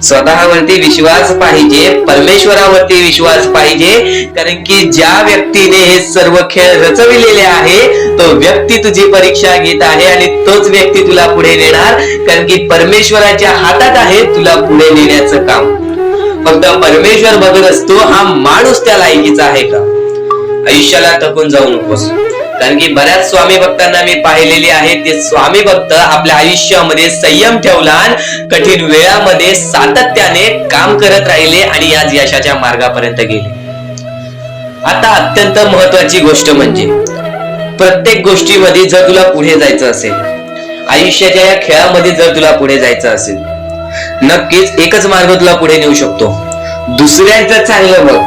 स्वतःवरती विश्वास पाहिजे, परमेश्वरावरती विश्वास पाहिजे. कारण की ज्या व्यक्तीने हे सर्व खेळ रचविलेले आहे तो व्यक्ती तुझी परीक्षा घेत आहे आणि तोच व्यक्ती तुला पुढे नेणार. कारण की परमेश्वराच्या हातात आहे तुला पुढे नेण्याचं काम. फक्त परमेश्वर बघत असतो हा माणूस त्या लायकीचा आहे का. आयुष्याला थकून जाऊ नकोस. कारण की बऱ्याच स्वामी भक्तांना मी पाहिलेले आहे, ते स्वामी भक्त आपल्या आयुष्यामध्ये संयम ठेवला, कठीण वेळामध्ये सातत्याने काम करत राहिले आणि आज यशाच्या मार्गापर्यंत गेले. आता अत्यंत महत्वाची गोष्ट म्हणजे प्रत्येक गोष्टीमध्ये जर तुला पुढे जायचं असेल, आयुष्याच्या या खेळामध्ये जर तुला पुढे जायचं असेल, नक्कीच एकच मार्ग तुला पुढे नेऊ शकतो. दुसऱ्यांचं चांगलं बघ.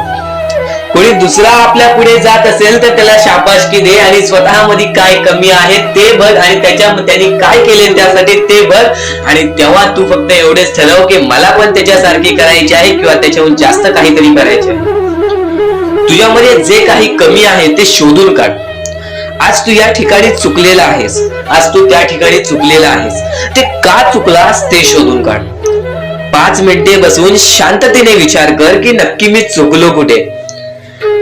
कोणी दुसरा आपल्या पुढे जात असेल तर त्याला शाबासकी दे आणि स्वतःमध्ये काय कमी आहे ते बघ आणि त्यांनी काय केले त्यासाठी ते बघ. आणि तेव्हा तू फक्त एवढेच ठरव की मला पण त्याच्यासारखी करायची आहे किंवा त्याच्याहून जास्त काहीतरी करायचे आहे. तुझ्यामध्ये जे काही कमी आहे ते शोधून काढ. आज तू या ठिकाणी चुकलेला आहेस, आज तू त्या ठिकाणी चुकलेला आहेस, ते का चुकलास ते शोधून काढ. 5 मिनिटे बसून शांततेने विचार कर की नक्की मी चुकलो कुठे.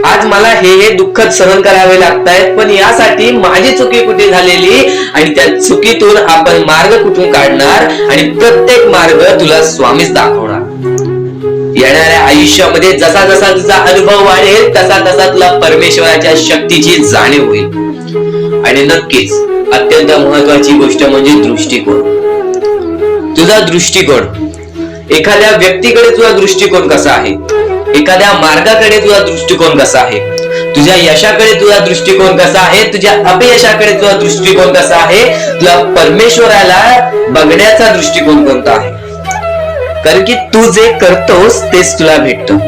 आज मला हे दुःख सहन करावे लागतायत, पण यासाठी माझी चुकी कुठे झालेली आणि त्या चुकीतून आपण मार्ग कुठून काढणार आणि प्रत्येक मार्ग तुला स्वामीच दाखवणार. येणाऱ्या आयुष्यामध्ये जसा जसा तुझा अनुभव वाढेल तसा तसा तुला परमेश्वराच्या शक्तीची जाणीव होईल. आणि नक्कीच अत्यंत महत्वाची गोष्ट म्हणजे दृष्टिकोन. तुझा दृष्टिकोन, एखाद्या व्यक्तीकडे तुझा दृष्टिकोन कसा आहे, एखाद्या मार्गाकडे तुझा दृष्टिकोन कसा आहे, तुझ्या यशाकडे तुझा दृष्टिकोन कसा आहे, तुझ्या अपयशाकडे तुझा दृष्टिकोन कसा आहे, तुला परमेश्वराला बघण्याचा दृष्टिकोन कोणता आहे. कारण की तू जे करतोस तेच तुला भेटतं.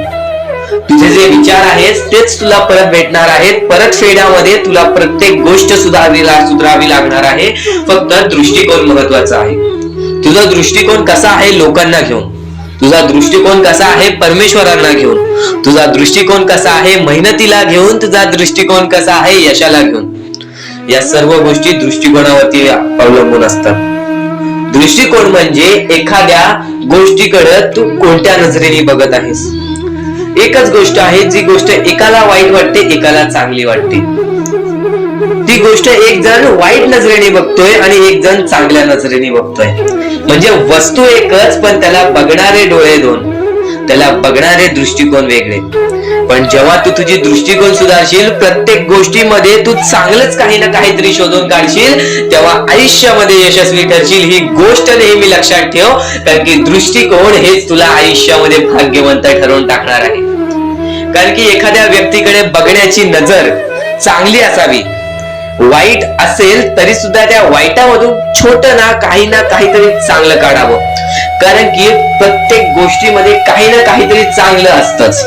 तुझे जे विचार आहेत तेच तुला परत भेटणार आहेत. परत फेड्यामध्ये तुला प्रत्येक गोष्ट सुधारावी लागणार आहे. फक्त दृष्टिकोन महत्वाचा आहे. तुझा दृष्टिकोन कसा आहे लोकांना घेऊन, तुझा दृष्टिकोन कसा आहे परमेश्वरांना घेऊन, तुझा दृष्टिकोन कसा आहे मेहनतीला घेऊन, तुझा दृष्टिकोन कसा आहे यशाला घेऊन. या सर्व गोष्टी दृष्टिकोनावरती अवलंबून असतात. दृष्टिकोन म्हणजे एखाद्या गोष्टीकडे तू कोणत्या नजरेने बघत आहेस. एकच गोष्ट आहे, जी गोष्ट एकाला वाईट वाटते एकाला चांगली वाटते. ती गोष्ट एक जण वाईट नजरेने बघतोय आणि एक जण चांगल्या नजरेने बघतोय. म्हणजे वस्तू एकच पण त्याला बघणारे डोळे दोन, त्याला बघणारे दृष्टिकोन वेगळे. पण जेव्हा तू तुझी दृष्टिकोन सुधारशील, प्रत्येक गोष्टीमध्ये तू चांगलंच काही ना काहीतरी शोधून काढशील, तेव्हा आयुष्यामध्ये यशस्वी ठरशील. ही गोष्ट नेहमी लक्षात ठेव, कारण की दृष्टिकोन हेच तुला आयुष्यामध्ये भाग्यवंत ठरवून टाकणार आहे. कारण की एखाद्या व्यक्तीकडे बघण्याची नजर चांगली असावी. वाईट असेल तरी सुद्धा त्या वाईटामधून छोट ना काहीतरी चांगलं काढावं. कारण की प्रत्येक गोष्टीमध्ये काही ना काहीतरी चांगलं असतंच.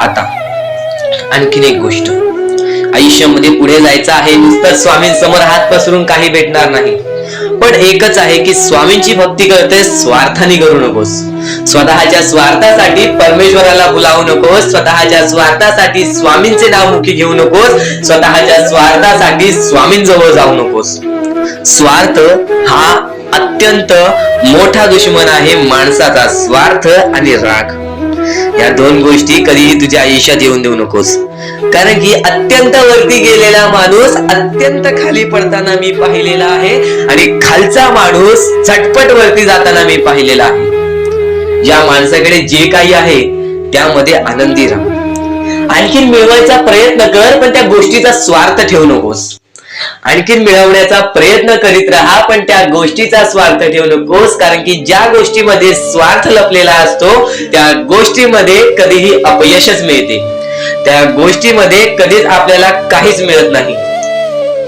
आता आणखीन एक गोष्ट, आयुष्यामध्ये पुढे जायचं आहे, नुसतं स्वामींसमोर हात पसरून काही भेटणार नाही. पण एकच आहे की स्वामींची भक्ती करते स्वार्थाने करू नकोस. स्वतःच्या स्वार्थासाठी परमेश्वराला भुलावू नकोस. स्वतःच्या स्वार्थासाठी स्वामींचे नाव मुखी घेऊ नकोस. स्वतःच्या स्वार्थासाठी स्वामींजवळ जाऊ नकोस. स्वार्थ हा अत्यंत मोठा दुश्मन आहे माणसाचा. स्वार्थ आणि राग या दोन गोष्टी कधीही तुझ्या आयुष्यात येऊन देऊ नकोस. कारण की अत्यंत वरती गेलेला माणूस अत्यंत खाली पडताना मी पाहिलेला आहे आणि खालचा माणूस झटपट वरती जाताना मी पाहिलेला आहे. ज्या माणसाकडे जे काही आहे त्यामध्ये आनंदी राहा. आणखीन मिळवायचा प्रयत्न कर, पण त्या गोष्टीचा स्वार्थ ठेवू नकोस. आणखीन मिळवण्याचा प्रयत्न करीत राहा, पण त्या गोष्टीचा स्वार्थ ठेवू नकोस. कारण की ज्या गोष्टीमध्ये स्वार्थ लपलेला असतो त्या गोष्टीमध्ये कधीही अपयशच मिळते. त्या गोष्टीमध्ये कधीच आपल्याला काहीच मिळत नाही.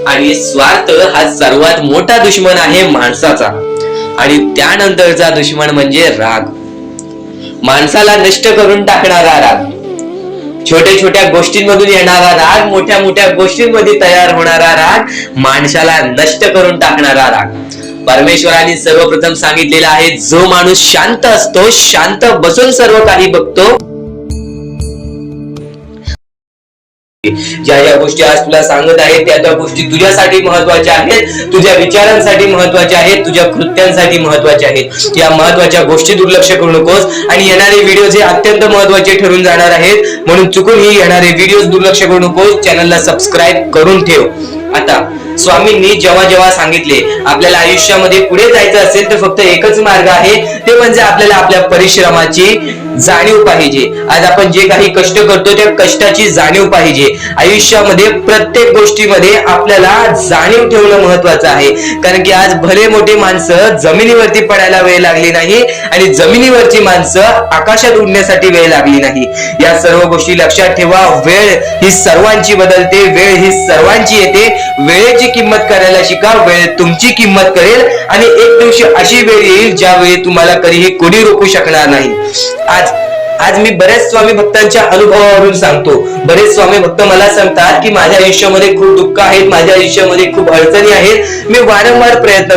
आणि स्वार्थ हा सर्वात मोठा दुश्मन आहे माणसाचा. आणि त्यानंतरचा दुश्मन म्हणजे राग. माणसाला नष्ट करून टाकणारा राग, छोट्या छोट्या गोष्टींमधून येणारा राग, मोठ्या मोठ्या गोष्टींमध्ये तयार होणारा राग, माणसाला नष्ट करून टाकणारा राग. परमेश्वराने सर्वप्रथम सांगितलेला आहे, जो माणूस शांत असतो, शांत बसून सर्व काही बघतो. ज्या ज्या गोष्टी आज तुला सांगत आहे त्या त्या गोष्टी तुझ्यासाठी महत्वाच्या आहेत, तुझ्या विचारांसाठी महत्वाच्या आहेत, तुझ्या कृत्यांसाठी महत्वाच्या आहेत. या महत्वाच्या गोष्टी दुर्लक्ष करू नकोस. आणि येणारे व्हिडिओ हे अत्यंत महत्वाचे ठरून जाणार आहेत, म्हणून चुकूनही येणारे व्हिडिओ दुर्लक्ष करू नकोस. चॅनलला सबस्क्राईब करून ठेव. आता स्वामींनी जेव्हा जेव्हा सांगितले आपल्याला आयुष्यामध्ये पुढे जायचं असेल तर फक्त एकच मार्ग आहे, ते म्हणजे आपल्याला आपल्या परिश्रमाची जाणीव पाहिजे. आज आपण जे काही कष्ट करतो त्या कष्टाची जाणीव पाहिजे. आयुष्यामध्ये प्रत्येक गोष्टीमध्ये आपल्याला जाणीव ठेवणं महत्वाचं आहे. कारण की आज भले मोठे माणसं जमिनीवरती पडायला वेळ लागली नाही आणि जमिनीवरची माणसं आकाशात उडण्यासाठी वेळ लागली नाही. या सर्व गोष्टी लक्षात ठेवा. वेळ ही सर्वांची बदलते, वेळ ही सर्वांची येते. वेळेची किंमत करायला शिका. वेळ तुमची किंमत करेल आणि एक दिवशी अशी वेळ येईल ज्यावेळी तुम्हाला कधीही कोणी रोखू शकणार नाही. आज मी बरेच स्वामी भक्तांच्या अनुभवावरून सांगतो. बरेच स्वामी भक्त मला सांगतात की माझ्या आयुष्यामध्ये खूप दुःख आहेत, माझ्या आयुष्यामध्ये खूप अडचणी आहेत. मी वारंवार प्रयत्न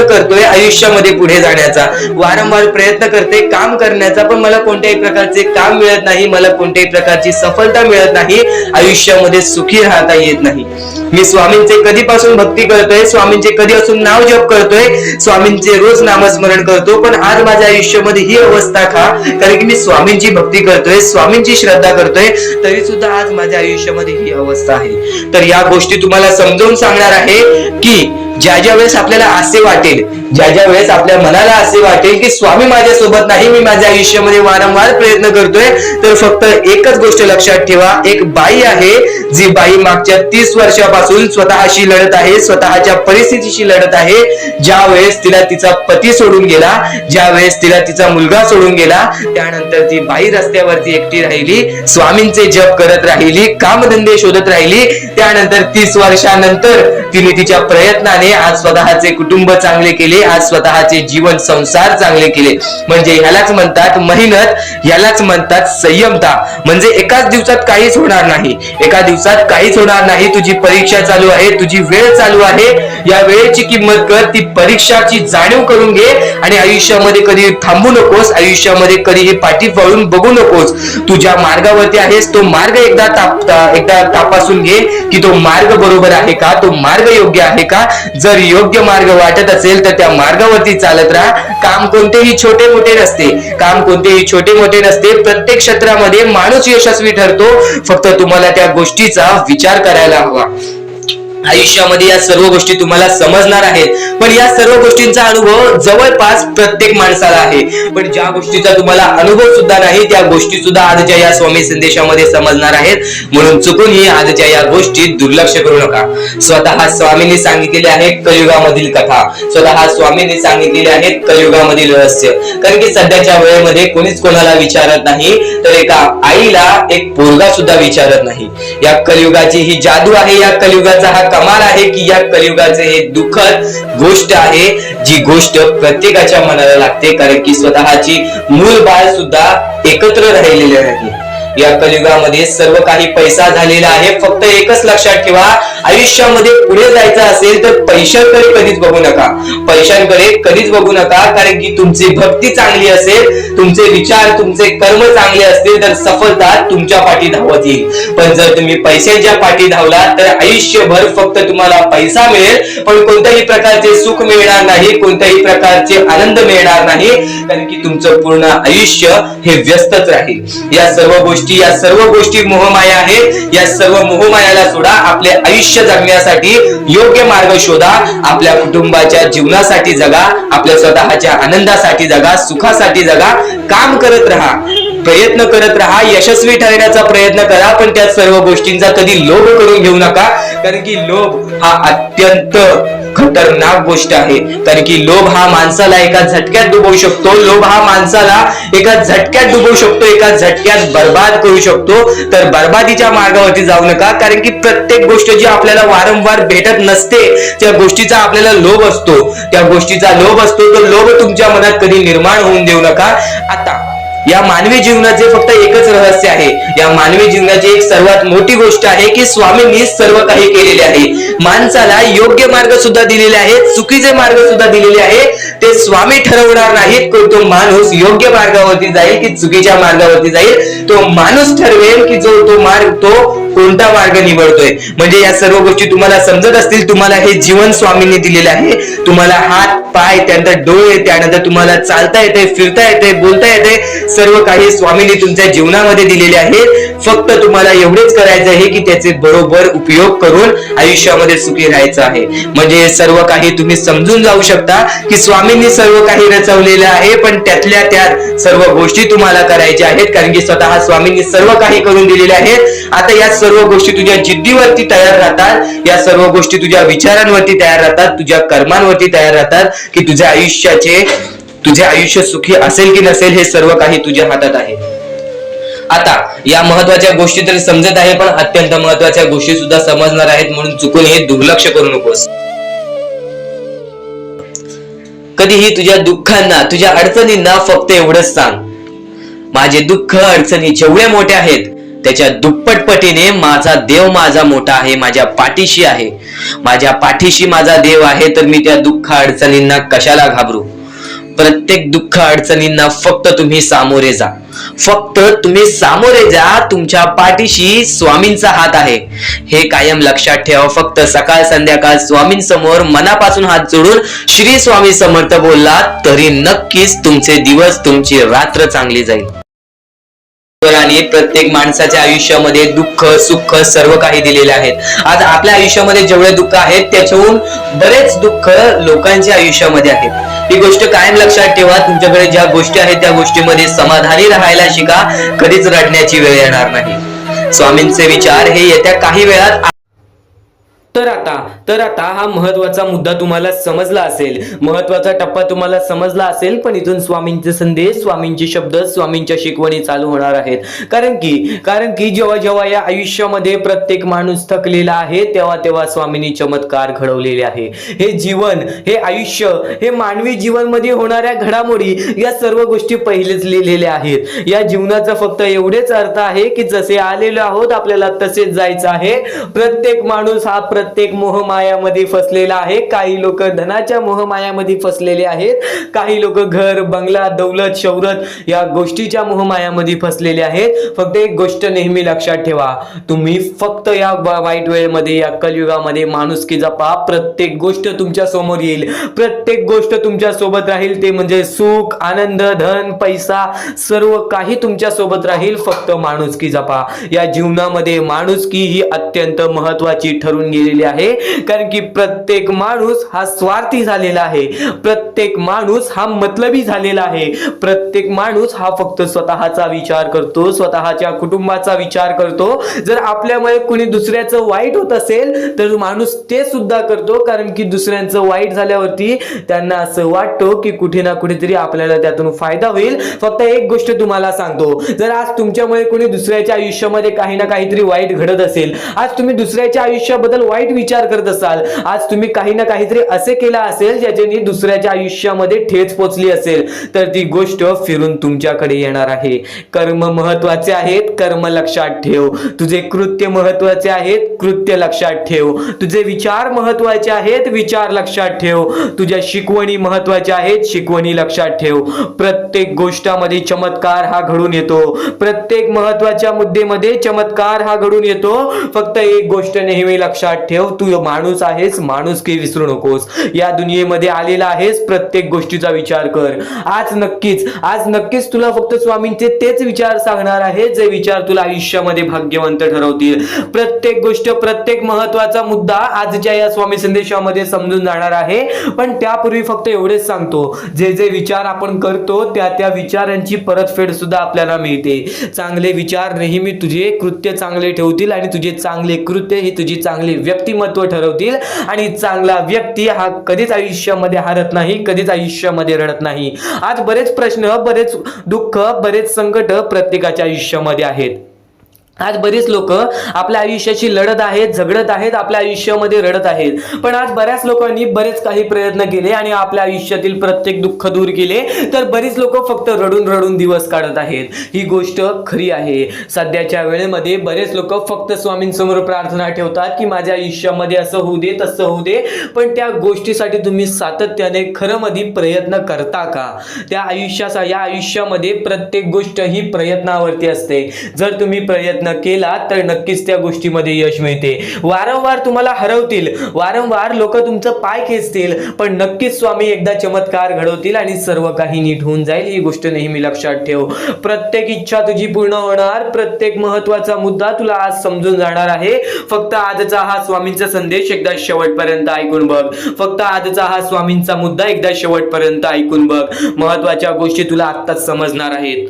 करतोय आयुष्यामध्ये पुढे जाण्याचा, वारंवार प्रयत्न करते काम करण्याचा, पण मला कोणत्याही प्रकारचे काम मिळत नाही, मला कोणत्याही प्रकारची सफलता मिळत नाही, आयुष्यामध्ये सुखी राहता येत नाही. मी स्वामींचे कधीपासून भक्ती करतोय, स्वामींचे कधी असून नाव जप करतोय, स्वामींचे रोज नामस्मरण करतो, पण आज माझ्या आयुष्यामध्ये ही अवस्था का? कारण की मी स्वामींची भक्ती करतोय, स्वामींची श्रद्धा करतोय, तरी सुद्धा आज माझ्या आयुष्यामध्ये ही अवस्था आहे. तर या गोष्टी तुम्हाला समजावून सांगणार आहे की ज्या वेळेस आपल्याला असे वाटेल, ज्या वेळेस आपल्या मनाला असे वाटेल की स्वामी माझ्या सोबत नाही, मी माझ्या आयुष्यामध्ये वारंवार प्रयत्न करतोय, तर फक्त एकच गोष्ट लक्षात ठेवा. एक बाई आहे, जी बाई मागच्या 30 वर्षापासून स्वतःशी लढत आहे, स्वतःच्या परिस्थितीशी लढत आहे. ज्या वेळेस तिला तिचा पती सोडून गेला, ज्या वेळेस तिला तिचा मुलगा सोडून गेला, त्यानंतर ती बाई रस्त्यावरती एकटी राहिली, स्वामींचे जप करत राहिली, कामधंदे शोधत राहिली. त्यानंतर 30 वर्षानंतर तिने तिच्या प्रयत्नाने कष्टाने आज स्वतःचे कुटुंब चांगले केले, आज स्वतःचे जीवन संसार चांगले केले. म्हणजे ह्यालाच म्हणतात मेहनत, ह्यालाच म्हणतात संयमता. म्हणजे एकाच दिवसात काहीच होणार नाही, एका दिवसात काहीच होणार नाही. तुझी परीक्षा चालू आहे, तुझी वेळ चालू आहे, या वेळेची किंमत कर, ती परीक्षाची जाणीव करून घे आणि आयुष्यामध्ये कधी थांबू नकोस, आयुष्यामध्ये कधीही पाठी वळून बघू नकोस. तू ज्या मार्गावरती आहेस तो मार्ग एकदा तपासून घे की तो मार्ग बरोबर आहे का, तो मार्ग योग्य आहे का. जर योग्य मार्ग वाटत असेल तर त्या मार्गावरती चालत राहा. काम कोणतेही छोटे मोठे नसते, काम कोणतेही छोटे मोठे नसते. प्रत्येक क्षेत्रामध्ये माणूस यशस्वी ठरतो, फक्त तुम्हाला त्या गोष्टीचा विचार करायला हवा. आयुष्यामध्ये या सर्व गोष्टी तुम्हाला समजणार आहेत, पण या सर्व गोष्टींचा अनुभव जवळपास प्रत्येक माणसाला आहे. पण ज्या गोष्टीचा तुम्हाला अनुभव सुद्धा नाही त्या गोष्टी सुद्धा आजच्या या स्वामी संदेशामध्ये समजणार आहेत. म्हणून चुकूनही आजच्या या गोष्टीत दुर्लक्ष करू नका. स्वतः स्वामींनी सांगितलेले आहे कलियुगामधील कथा, स्वतः स्वामींनी सांगितलेले आहेत कलियुगामधील रहस्य. कारण की सध्याच्या वेळेमध्ये कोणीच कोणाला विचारत नाही, तर एका आईला एक पोरगा सुद्धा विचारत नाही. या कलियुगाची ही जादू आहे, या कलियुगाचा हा कमाल आहे की या कलियुगाचे हे दुःखद गोष्ट आहे, जी गोष्ट प्रत्येकाच्या मनाला लागते. कारण की स्वतःची मूल बाळ सुद्धा एकत्र राहिलेले नाही. या कलियुगामध्ये सर्व काही पैसा झालेला आहे. फक्त एकच लक्षात ठेवा, आयुष्यामध्ये पुढे जायचं असेल तर पैशांकडे कधीच बघू नका, पैशांकडे कधीच बघू नका. कारण की तुमची भक्ती चांगली असेल, तुमचे विचार, तुमचे कर्म चांगले असतील तर सफलता तुमच्या पाठी धावत येईल. पण जर तुम्ही पैशांच्या पाठी धावलात तर आयुष्यभर फक्त तुम्हाला पैसा मिळेल, पण कोणत्याही प्रकारचे सुख मिळणार नाही, कोणत्याही प्रकारचे आनंद मिळणार नाही. कारण की तुमचं पूर्ण आयुष्य हे व्यस्तच राहील. या सर्व गोष्टी मोहमाया आहेत. या सर्व मोहमायाला सोडा, आपले आयुष्य जगण्यासाठी योग्य मार्ग शोधा, आपल्या कुटुंबाच्या जीवनासाठी जगा, आपल्या स्वतःच्या आनंदासाठी जगा, सुखासाठी जगा. काम करत राहा, प्रयत्न करत राहा, यशस्वी ठरण्याचा प्रयत्न करा. पण त्या सर्व गोष्टींचा कधी लोभ करून घेऊ नका. कारण की लोभ हा अत्यंत खतरनाक गोष्ट आहे. कारण की लोभ हा माणसाला एका झटक्यात डुबवू शकतो, लोभ हा माणसाला एका झटक्यात डुबवू शकतो, एका झटक्यात बर्बाद करू शकतो. तर बर्बादीच्या मार्गावरती जाऊ नका. कारण की प्रत्येक गोष्ट जी आपल्याला वारंवार भेटत नसते त्या गोष्टीचा आपल्याला लोभ असतो, त्या गोष्टीचा लोभ असतो. तो लोभ तुमच्या मनात कधी निर्माण होऊन देऊ नका. आता या मानवी जीवनाचे फक्त एकच रहस्य आहे, या मानवी जीवनाची एक सर्वात मोठी गोष्ट आहे की स्वामींनी सर्व काही केलेले आहे. माणसाला योग्य मार्ग सुद्धा दिलेले आहेत, चुकीचे मार्ग सुद्धा दिलेले आहेत. ते स्वामी ठरवणार नाहीत की तो माणूस योग्य मार्गावरती जाईल की चुकीच्या मार्गावरती जाईल. तो माणूस ठरवेल की तो कोणता मार्ग निवडतोय. म्हणजे या सर्व गोष्टी तुम्हाला समजत असतील. तुम्हाला हे जीवन स्वामींनी दिलेले आहे, तुम्हाला हात पाय, त्यानंतर डोळे, त्यानंतर तुम्हाला चालता येते, फिरता येते, बोलता येते. सर्व काही स्वामींनी तुमच्या जीवनामध्ये दिलेले आहे. फक्त तुम्हाला एवढेच करायचं आहे की त्याचे बरोबर उपयोग करून आयुष्यामध्ये सुखी राहायचं आहे. म्हणजे सर्व काही तुम्ही समजून जाऊ शकता की स्वामींनी सर्व काही रचवलेलं आहे, पण त्यातल्या त्यात सर्व गोष्टी तुम्हाला करायच्या आहेत. कारण की स्वतः स्वामींनी सर्व काही करून दिलेले आहेत. आता या सर्व गोष्टी तुझ्या जिद्दीवरती तयार राहतात, या सर्व गोष्टी तुझ्या विचारांवरती तयार राहतात, तुझ्या कर्मांवरती तयार राहतात की तुझे आयुष्य सुखी असेल की नसेल हे सर्व काही तुझ्या हातात आहे. आता या महत्वाच्या गोष्टी तरी समजत आहे, पण अत्यंत महत्वाच्या गोष्टी सुद्धा समजणार आहेत. म्हणून चुकून हे दुर्लक्ष करू नकोस. कधीही तुझ्या दुःखांना, तुझ्या अडचणींना फक्त एवढंच सांग, माझे दुःख अडचणी जेवढे मोठे आहेत त्याच्या दुप्पटपटीने माझा देव माझा मोठा आहे, माझ्या पाठीशी आहे. माझ्या पाठीशी माझा देव आहे, तर मी त्या दुःख अडचणींना कशाला घाबरू. प्रत्येक दुःख अडचणींना फक्त तुम्ही सामोरे जा, फक्त तुम्ही सामोरे जा. तुमच्या पाठीशी स्वामींचा हात आहे, हे कायम लक्षात ठेवा. फक्त सकाळ संध्याकाळ स्वामींसमोर मनापासून हात जोडून श्री स्वामी समर्थ बोललात तरी नक्कीच तुमचे दिवस, तुमची रात्र चांगली जाईल. आणि प्रत्येक माणसाच्या आयुष्यामध्ये दुःख सुख सर्व काही दिलेले आहेत. आज आपल्या आयुष्यामध्ये जेवढे दुःख आहेत त्याच्याहून बरेच दुःख लोकांच्या आयुष्यामध्ये आहेत. ही गोष्ट कायम लक्षात ठेवा. तुमच्याकडे ज्या गोष्टी आहेत त्या गोष्टीमध्ये समाधानी राहायला शिका, कधीच रडण्याची वेळ येणार नाही. स्वामींचे विचार हे येत्या काही वेळात.
तर आता तर आता हा महत्वाचा मुद्दा तुम्हाला समजला असेल, महत्वाचा टप्पा तुम्हाला समजला असेल, पण इथून स्वामींचे संदेश, स्वामींचे शब्द, स्वामींच्या शिकवणी चालू होणार आहेत. कारण की जेव्हा जेव्हा या आयुष्यामध्ये प्रत्येक माणूस थकलेला आहे, तेव्हा तेव्हा स्वामींनी चमत्कार घडवलेले आहे. हे जीवन, हे आयुष्य, हे मानवी जीवन मध्ये होणाऱ्या घडामोडी, या सर्व गोष्टी पहिलेच लिहिलेल्या आहेत. या जीवनाचा फक्त एवढेच अर्थ आहे की जसे आलेलो आहोत आपल्याला तसेच जायचं आहे. प्रत्येक माणूस हा प्रत्येक मोहमायामध्ये फसलेला आहे. काही लोक धनाच्या मोहमायामध्ये फसलेले आहेत, काही लोक घर, बंगला, दौलत, शौहरत या गोष्टीच्या मोहमायामध्ये फसलेले आहेत. फक्त एक गोष्ट नेहमी लक्षात ठेवा, तुम्ही फक्त या वाईट वेळेमध्ये, या कलियुगामध्ये माणुसकी जपा. प्रत्येक गोष्ट तुमच्या समोर येईल, प्रत्येक गोष्ट तुमच्या सोबत राहील, ते म्हणजे सुख, आनंद, धन, पैसा, सर्व काही तुमच्या सोबत राहील. फक्त माणुसकी जपा. या जीवनामध्ये माणुसकी ही अत्यंत महत्वाची ठरून गेलेली आहे. कारण की प्रत्येक माणूस हा स्वार्थी झालेला आहे, प्रत्येक माणूस हा मतलबी झालेला आहे, प्रत्येक माणूस हा फक्त स्वतःचा विचार करतो, स्वतःच्या कुटुंबाचा विचार करतो. जर आपल्यामुळे कुणी दुसऱ्याचं वाईट होत असेल तर माणूस ते सुद्धा करतो, कारण की दुसऱ्यांचं वाईट झाल्यावरती त्यांना असं वाटतं की कुठे ना कुठेतरी आपल्याला त्यातून फायदा होईल. फक्त एक गोष्ट तुम्हाला सांगतो, जर आज तुमच्यामुळे कुणी दुसऱ्याच्या आयुष्यामध्ये काही ना काहीतरी वाईट घडत असेल, आज तुम्ही दुसऱ्याच्या आयुष्याबद्दल वाईट विचार करत असाल, आज तुम्ही काही ना काहीतरी असे केला असेल ज्याच्याने दुसऱ्याच्या आयुष्यामध्ये ठेच पोचली असेल, तर ती गोष्ट फिरून तुमच्याकडे येणार आहे. कर्म महत्वाचे आहेत, कर्म लक्षात ठेव. तुझे कृत्य महत्वाचे आहेत, कृत्य लक्षात ठेव. तुझे विचार महत्वाचे आहेत, विचार लक्षात ठेव. तुझ्या शिकवणी महत्वाच्या आहेत, शिकवणी लक्षात ठेव. प्रत्येक गोष्टामध्ये चमत्कार हा घडून येतो, प्रत्येक महत्वाच्या मुद्द्यामध्ये चमत्कार हा घडून येतो. फक्त एक गोष्ट नेहमी लक्षात ठेव, तू माणूस आहेस, माणुसकी विसरू नकोस. या दुनियेमध्ये आलेला आहेस, प्रत्येक गोष्टीचा विचार कर. आज नक्कीच तुला फक्त स्वामींचे तेच विचार सांगणार आहे, जे विचार तुला आयुष्यामध्ये भाग्यवंत ठरवतील. प्रत्येक गोष्ट, प्रत्येक महत्वाचा मुद्दा आजच्या या स्वामी संदेशामध्ये समजून जाणार आहे. पण त्यापूर्वी फक्त एवढेच सांगतो, जे जे विचार आपण करतो त्या विचारांची परतफेड सुद्धा आपल्याला मिळते. चांगले विचार नेहमी तुझे कृत्य चांगले ठेवतील आणि तुझे चांगले कृत्य ही तुझी चांगले व्यक्तिमत्व ठरवतील. आणि चांगला व्यक्ती हा कधीच आयुष्यामध्ये हारत नाही, कधीच आयुष्यामध्ये रडत नाही. आज बरेच प्रश्न, बरेच दुःख, बरेच संकट प्रत्येकाच्या आयुष्यामध्ये आहेत. आज बरीच लोक आपल्या आयुष्याशी लढत आहेत, झगडत आहेत, आपल्या आयुष्यामध्ये रडत आहेत. पण आज बऱ्याच लोकांनी बरेच काही प्रयत्न केले आणि आपल्या आयुष्यातील प्रत्येक दुःख दूर केले, तर बरीच लोक फक्त रडून रडून दिवस काढत आहेत. ही गोष्ट खरी आहे. सध्याच्या वेळेमध्ये बरेच लोक फक्त स्वामींसमोर प्रार्थना ठेवतात की माझ्या आयुष्यामध्ये असं होऊ दे, तसं होऊ दे. पण त्या गोष्टीसाठी तुम्ही सातत्याने खरं मध्ये प्रयत्न करता का? त्या या आयुष्यामध्ये प्रत्येक गोष्ट ही प्रयत्नावरती असते. जर तुम्ही प्रयत्न केला तर नक्कीच त्या गोष्टीमध्ये यश मिळते. वारंवार तुम्हाला हरवतील, वारंवार लोक तुमचं पाय खेचतील, पण नक्कीच स्वामी एकदा चमत्कार घडवतील आणि सर्व काही नीट होऊन जाईल. ही गोष्ट नेहमी लक्षात ठेव. प्रत्येक इच्छा तुझी पूर्ण होणार, प्रत्येक महत्वाचा मुद्दा तुला आज समजून जाणार आहे. फक्त आजचा हा स्वामींचा संदेश एकदा शेवटपर्यंत ऐकून बघ. फक्त आजचा हा स्वामींचा मुद्दा एकदा शेवटपर्यंत ऐकून बघ. महत्वाच्या गोष्टी तुला आत्ताच समजणार आहेत.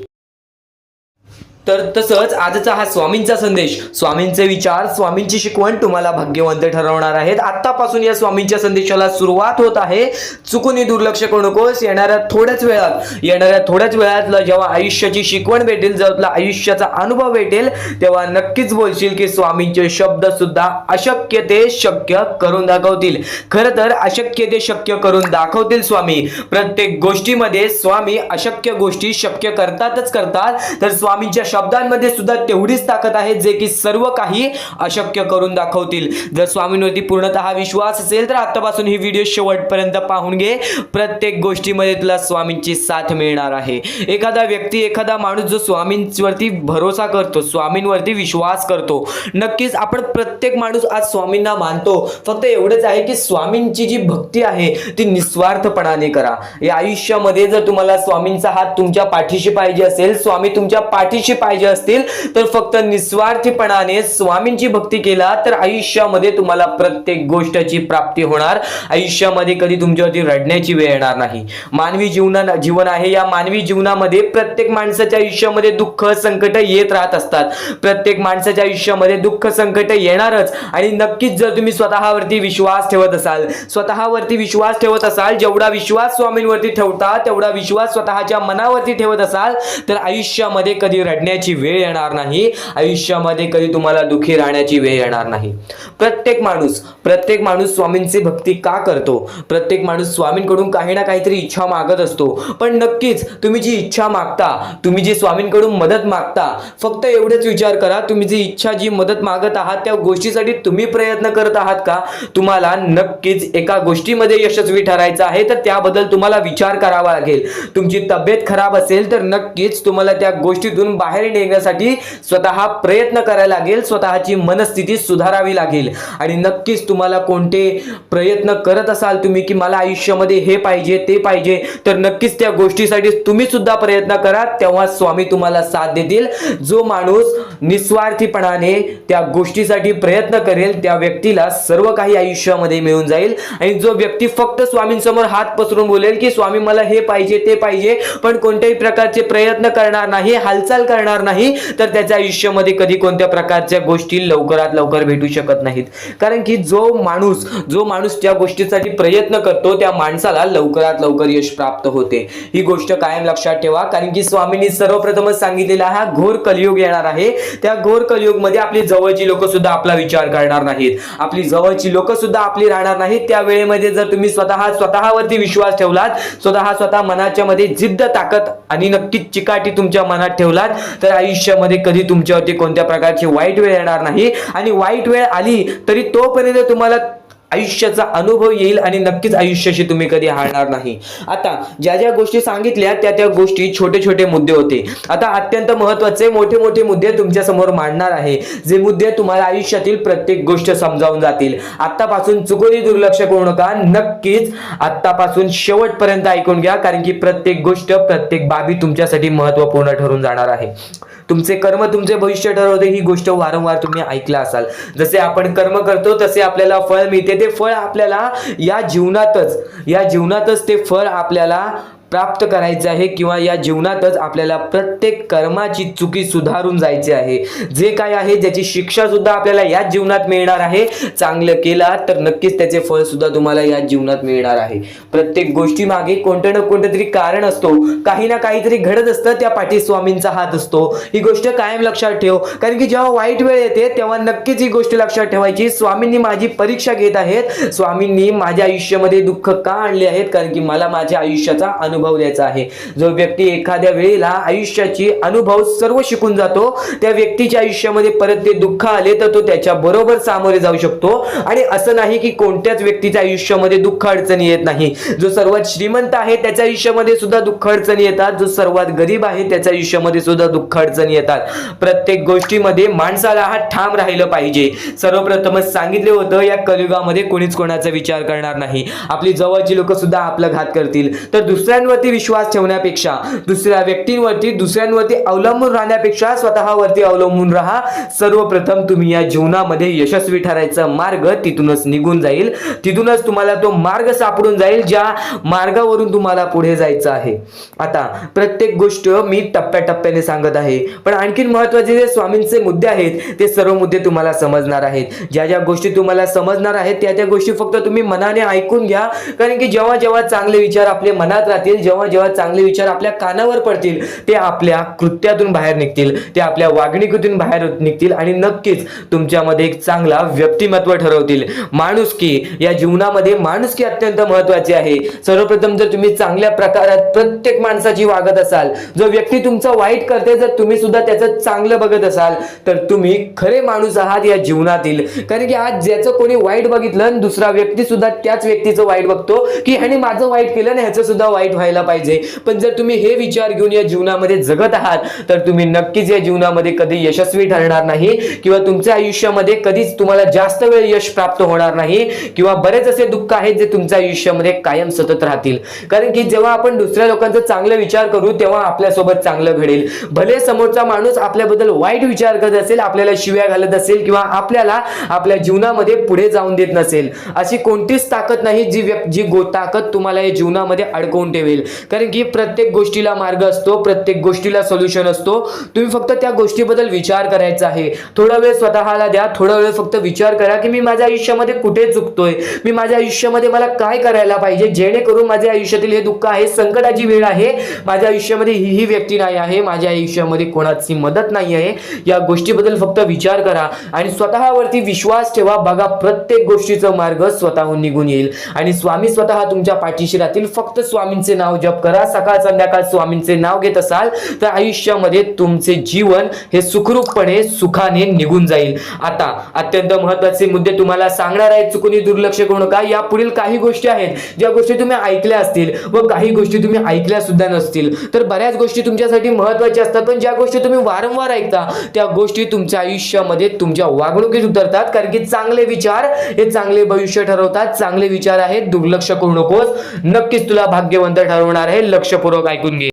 तर तसंच आजचा हा स्वामींचा संदेश, स्वामींचे विचार, स्वामींची शिकवण तुम्हाला भाग्यवंत ठरवणार आहेत. आतापासून या स्वामींच्या संदेशाला सुरुवात होत आहे. चुकून दुर्लक्ष करू नकोस. येणाऱ्या थोड्याच वेळात जेव्हा आयुष्याची शिकवण भेटेल, जेव्हा तुला आयुष्याचा अनुभव भेटेल, तेव्हा नक्कीच बोलशील की स्वामींचे शब्द सुद्धा अशक्य ते शक्य करून दाखवतील. खरं तर अशक्य ते शक्य करून दाखवतील स्वामी. प्रत्येक गोष्टीमध्ये स्वामी अशक्य गोष्टी शक्य करतातच करतात. तर स्वामींच्या शब्दांमध्ये सुद्धा तेवढीच ताकद आहे, जे की सर्व काही अशक्य करून दाखवतील. जर स्वामींवरती पूर्णतः विश्वास असेल तर आतापासून ही व्हिडिओ शेवटपर्यंत पाहून घे. प्रत्येक गोष्टीमध्ये तुला स्वामींची साथ मिळणार आहे. एखादा व्यक्ती, एखादा माणूस जो स्वामींवरती भरोसा करतो, स्वामींवरती विश्वास करतो, नक्कीच आपण प्रत्येक माणूस आज स्वामींना मानतो. फक्त एवढंच आहे की स्वामींची जी भक्ती आहे ती निस्वार्थपणाने करा. या आयुष्यामध्ये जर तुम्हाला स्वामींचा हात तुमच्या पाठीशी पाहिजे असेल, स्वामी तुमच्या पाठीशी पाहिजे असतील तर फक्त निस्वार्थीपणाने स्वामींची भक्ती केला तर आयुष्यामध्ये तुम्हाला प्रत्येक गोष्टीची प्राप्ती होणार. आयुष्यामध्ये कधी तुमच्यावरती रडण्याची वेळ येणार नाही. मानवी जीवन आहे, या मानवी जीवनामध्ये प्रत्येक माणसाच्या आयुष्यामध्ये दुःख संकट येत राहत असतात. प्रत्येक माणसाच्या आयुष्यामध्ये दुःख संकट येणारच. आणि नक्कीच जर तुम्ही स्वतःवरती विश्वास ठेवत असाल, जेवढा विश्वास स्वामींवरती ठेवता तेवढा विश्वास स्वतःच्या मनावरती ठेवत असाल तर आयुष्यामध्ये कधी रडण्याची वेळ येणार नाही. आयुष्यामध्ये कधी तुम्हाला दुःखी राहण्याची वेळ येणार नाही. प्रत्येक माणूस स्वामींची भक्ती का करतो? प्रत्येक माणूस स्वामींकडून काही ना काहीतरी इच्छा मागत असतो. पण नक्कीच तुम्ही जी इच्छा मागता, तुम्ही जी स्वामींकडून मदत मागता, फक्त एवढेच विचार करा, तुम्ही जी इच्छा जी मदत मागत आहात त्या गोष्टीसाठी तुम्ही प्रयत्न करत आहात का? तुम्हाला नक्कीच एका गोष्टीमध्ये यशस्वी ठरायचं आहे तर त्याबद्दल तुम्हाला विचार करावा लागेल. तुमची तब्येत खराब असेल तर नक्कीच तुम्हाला त्या गोष्टीतून बाहेर निघण्यासाठी स्वतः प्रयत्न करायला लागेल, स्वतःची मनस्थिती सुधारावी लागेल. आणि नक्कीच तुम्हाला कोणते प्रयत्न करत असाल तुम्ही की मला आयुष्यामध्ये हे पाहिजे ते पाहिजे, तर नक्कीच त्या गोष्टीसाठी तुम्ही सुद्धा प्रयत्न करा, तेव्हा स्वामी तुम्हाला साथ देतील. जो माणूस निस्वार्थीपणाने त्या गोष्टीसाठी प्रयत्न करेल त्या व्यक्तीला सर्व काही आयुष्यामध्ये मिळून जाईल. आणि जो व्यक्ती फक्त स्वामींसमोर हात पसरून बोलेल की स्वामी मला हे पाहिजे ते पाहिजे, पण कोणत्याही प्रकारचे प्रयत्न करणार नाही, हालचाल करणार नाही, तर त्याच्या आयुष्यामध्ये कधी कोणत्या प्रकारच्या गोष्टी लवकरात लवकर भेटू शकत नाहीत. कारण की जो माणूस त्या गोष्टीसाठी प्रयत्न करतो त्या माणसाला लवकरात लवकर यश प्राप्त होते. ही गोष्ट कायम लक्षात ठेवा. कारण की स्वामींनी सर्वप्रथमच सांगितलेला हा घोर कलियुग येणार आहे. त्या घोर कलियुग मध्ये आपली जवळची लोक सुद्धा आपला विचार करणार नाहीत, आपली जवळची लोक सुद्धा आपली राहणार नाहीत. त्या वेळेमध्ये जर तुम्ही स्वतःवरती विश्वास ठेवलात, स्वतः मनाच्या मध्ये जिद्द ताकद आणि नक्कीच चिकाटी तुमच्या मनात ठेवलात तर आयुष्यामध्ये कधी तुमच्यावरती कोणत्या प्रकारची वाईट वेळ येणार नाही. आणि वाईट वेळ आली तरी तोपर्यंत तुम्हाला आयुष्याचा अनुभव येईल आणि नक्कीच आयुष्याशी तुम्ही कधी हारणार नाही. आता ज्या गोष्टी सांगितल्या त्या गोष्टी छोटे मुद्दे होते. आता अत्यंत महत्त्वाचे मोठे मुद्दे तुमच्या समोर मांडणार आहे, जे मुद्दे तुम्हाला आयुष्यातील प्रत्येक गोष्ट समजावून जातील. आतापासून चुकूनही दुर्लक्ष करू नका, नक्कीच आतापासून शेवटपर्यंत ऐकून घ्या, कारण की प्रत्येक गोष्ट प्रत्येक बाबी तुमच्यासाठी महत्त्वपूर्ण ठरून जाणार आहे. तुमचे कर्म तुमचे भविष्य ठरवते, ही गोष्ट वारंवार तुम्ही ऐकला असाल. जसे आपण कर्म करतो तसे आपल्याला फळ मिळते. ते फळ आपल्याला या जीवनातच ते फळ आपल्याला प्राप्त करायचे आहे, किंवा या जीवनातच आपल्याला प्रत्येक कर्माची चुकी सुधारून जायची आहे. जे काय आहे ज्याची शिक्षा सुद्धा आपल्याला या जीवनात मिळणार आहे. चांगलं केला तर नक्कीच त्याचे फळ सुद्धा तुम्हाला या जीवनात मिळणार आहे. प्रत्येक गोष्टी मागे कोणतं ना कोणतं तरी कारण असतो, काही ना काहीतरी घडत असतं, त्या पाठी स्वामींचा हात असतो. ही गोष्ट कायम लक्षात ठेव. कारण की जेव्हा वाईट वेळ येते तेव्हा नक्कीच ही गोष्ट लक्षात ठेवायची, स्वामींनी माझी परीक्षा घेत आहेत, स्वामींनी माझ्या आयुष्यामध्ये दुःख का आणले आहेत, कारण की मला माझ्या आयुष्याचा अनुभव द्यायचा आहे. जो व्यक्ती एखाद्या वेळेला आयुष्याची अनुभव सर्व शिकून जातो, त्या व्यक्तीच्या आयुष्यामध्ये परत ते दुःख आले तर तो त्याच्या बरोबर सामोरे जाऊ शकतो. आणि असं नाही की कोणत्याच व्यक्तीच्या आयुष्यामध्ये दुःख अडचणी येत नाही. जो सर्वात श्रीमंत आहे त्याच्या आयुष्यामध्ये सुद्धा दुःख अडचणी येतात, जो सर्वात गरीब आहे त्याच्या आयुष्यामध्ये सुद्धा दुःख अडचणी येतात. प्रत्येक गोष्टीमध्ये माणसाला हा ठाम राहिलं पाहिजे. सर्वप्रथमच सांगितले होतं, या कलियुगामध्ये कोणीच कोणाचा विचार करणार नाही. आपली जवळची लोक सुद्धा आपला घात करतील. तर दुसऱ्यांवरती विश्वास ठेवण्यापेक्षा, दुसऱ्यांवरती अवलंबून राहण्यापेक्षा स्वतःवरती अवलंबून राहा. सर्वप्रथम तुम्ही या जीवनामध्ये यशस्वी ठरायचा मार्ग तिथूनच निघून जाईल, तिथूनच तुम्हाला तो मार्ग सापडून जाईल ज्या मार्गावरून तुम्हाला पुढे जायचं आहे. आता प्रत्येक गोष्ट मी टप्प्याटप्प्याने सांगत आहे, पण आणखीन महत्त्वाचे जे स्वामींचे मुद्दे आहेत ते सर्व मुद्दे तुम्हाला समजणार आहेत. ज्या गोष्टी तुम्हाला समजणार आहेत त्या गोष्टी फक्त तुम्ही मनाने ऐकून घ्या. कारण की जेव्हा चांगले विचार आपल्या मनात राहतील, जेव्हा चांगले विचार आपल्या कानावर पडतील, ते आपल्या कृत्यातून बाहेर निघतील, ते आपल्या वागणुकीतून बाहेर निघतील आणि नक्कीच तुमच्यामध्ये एक चांगला व्यक्तिमत्व ठरवतील. माणुसकी, या जीवनामध्ये माणुसकी अत्यंत महत्त्वाची आहे. सर्वप्रथम जर तुम्ही चांगल्या प्रकारात प्रत्येक माणसाची वागत असाल, जो व्यक्ती तुमचा वाईट करते जर तुम्ही सुद्धा त्याचं चांगलं बघत असाल तर तुम्ही खरे माणूस आहात या जीवनातील. कारण की आज ज्याचं कोणी वाईट बघितलं दुसरा व्यक्ती सुद्धा त्याच व्यक्तीचं वाईट बघतो की ह्याने माझं वाईट केलं ना, ह्याचं सुद्धा वाईट व्हायला पाहिजे. पण जर तुम्ही हे विचार घेऊन या जीवनामध्ये जगत आहात तर तुम्ही नक्कीच या जीवनामध्ये कधी यशस्वी ठरणार नाही किंवा तुमच्या आयुष्यामध्ये कधीच तुम्हाला जास्त वेळ यश प्राप्त होणार नाही किंवा बरेच असे दुःख आहेत जे तुमच्या आयुष्यामध्ये कायम सतत राहतील. कारण की जेव्हा आपण दुसऱ्या लोकांचा चांगला विचार करू तेव्हा आपल्यासोबत चांगलं घडेल. भले समोरचा माणूस आपल्याबद्दल वाईट विचार करत असेल, आपल्याला शिव्या घालत असेल किंवा आपल्याला आपल्या जीवनामध्ये पुढे जाऊन देत नसेल, अशी कोणतीच ताकद नाही जी ताकद तुम्हाला या जीवनामध्ये अडकवून ठेवेल. कारण की प्रत्येक गोष्टीला मार्ग असतो, प्रत्येक गोष्टीला सोल्युशन असतो. तुम्ही फक्त त्या गोष्टीबद्दल विचार करायचा आहे. थोडा वेळ स्वतःला द्या, थोडा वेळ फक्त विचार करा की मी माझ्या आयुष्यामध्ये कुठे चुकतोय, मी माझ्या आयुष्यामध्ये मला काय करायला पाहिजे जेणेकरून माझ्या आयुष्यातील हे दुःख आहे, संकटाची वेळ आहे, माझ्या आयुष्यामध्ये ही व्यक्ती नाही आहे, माझ्या आयुष्यामध्ये कोणाची मदत नाही आहे. या गोष्टीबद्दल फक्त विचार करा आणि स्वतःवरती विश्वास ठेवा. बघा प्रत्येक गोष्टीचा मार्ग स्वतःहून निघून येईल आणि स्वामी स्वतः तुमच्या पाठीशी राहतील. फक्त स्वामींचे नाव जप करा. सकाळ संध्याकाळ स्वामींचे नाव घेत असाल तर आयुष्यामध्ये तुमचे जीवन हे सुखरूपपणे सुखाने निघून जाईल. आता अत्यंत महत्त्वाचे मुद्दे तुम्हाला सांगणार आहेत, चुकून दुर्लक्ष करू नका. या पुढील काही गोष्टी आहेत ज्या गोष्टी तुम्ही ऐकल्या असतील व काही गोष्टी तुम्ही ऐकल्या सुद्धा नसतील. तर बऱ्याच गोष्टी तुमच्यासाठी महत्त्वाच्या असतात, पण ज्या गोष्टी तुम्ही वारंवार ऐकता त्या गोष्टी तुमच्या आयुष्यामध्ये तुमच्या वागणुकीत उतरतात. कारण की चांगले विचार हे चांगले भविष्य ठरवतात. चांगले विचार आहेत, दुर्लक्ष करू नकोस. नक्कीच तुला भाग्यवंत ठरवणार आहे. लक्षपूर्वक ऐकून घे.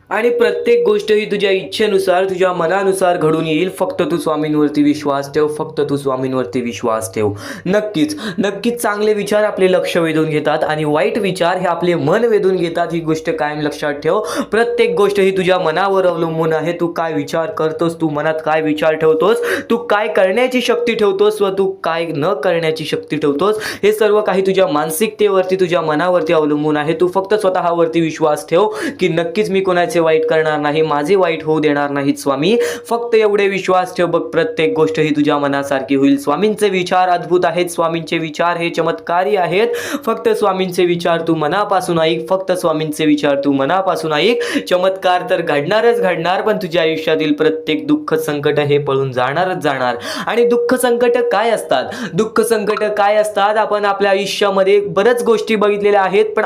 आणि प्रत्येक गोष्ट ही तुझ्या इच्छेनुसार, तुझ्या मनानुसार घडून येईल. फक्त तू स्वामींवरती विश्वास ठेव, फक्त तू स्वामींवरती विश्वास ठेव. नक्कीच चांगले विचार आपले लक्ष वेधून घेतात आणि वाईट विचार हे आपले मन वेधून घेतात. ही गोष्ट कायम लक्षात ठेव. प्रत्येक गोष्ट ही तुझ्या मनावर अवलंबून आहे. तू काय विचार करतोस, तू मनात काय विचार ठेवतोस, तू काय करण्याची शक्ती ठेवतोस व तू काय न करण्याची शक्ती ठेवतोस, हे सर्व काही तुझ्या मानसिकतेवरती, तुझ्या मनावरती अवलंबून आहे. तू फक्त स्वतःवरती विश्वास ठेव की नक्कीच मी कोणाचे वाईट करणार नाही, माझे वाईट होऊ देणार नाहीत स्वामी. फक्त एवढे विश्वास ठेव. बघ प्रत्येक गोष्ट ही तुझ्या मनासारखी होईल. स्वामींचे विचार अद्भुत आहेत, स्वामींचे विचार हे चमत्कारी आहेत. फक्त स्वामींचे विचार तू मनापासून ऐक, फक्त स्वामींचे विचार तू मनापासून ऐक. चमत्कार तर घडणारच घडणार, पण तुझ्या आयुष्यातील प्रत्येक दुःख संकट हे पळून जाणारच जाणार. आणि दुःख संकट काय असतात, दुःख संकट काय असतात, आपण आपल्या आयुष्यामध्ये बऱ्याच गोष्टी बघितलेल्या आहेत, पण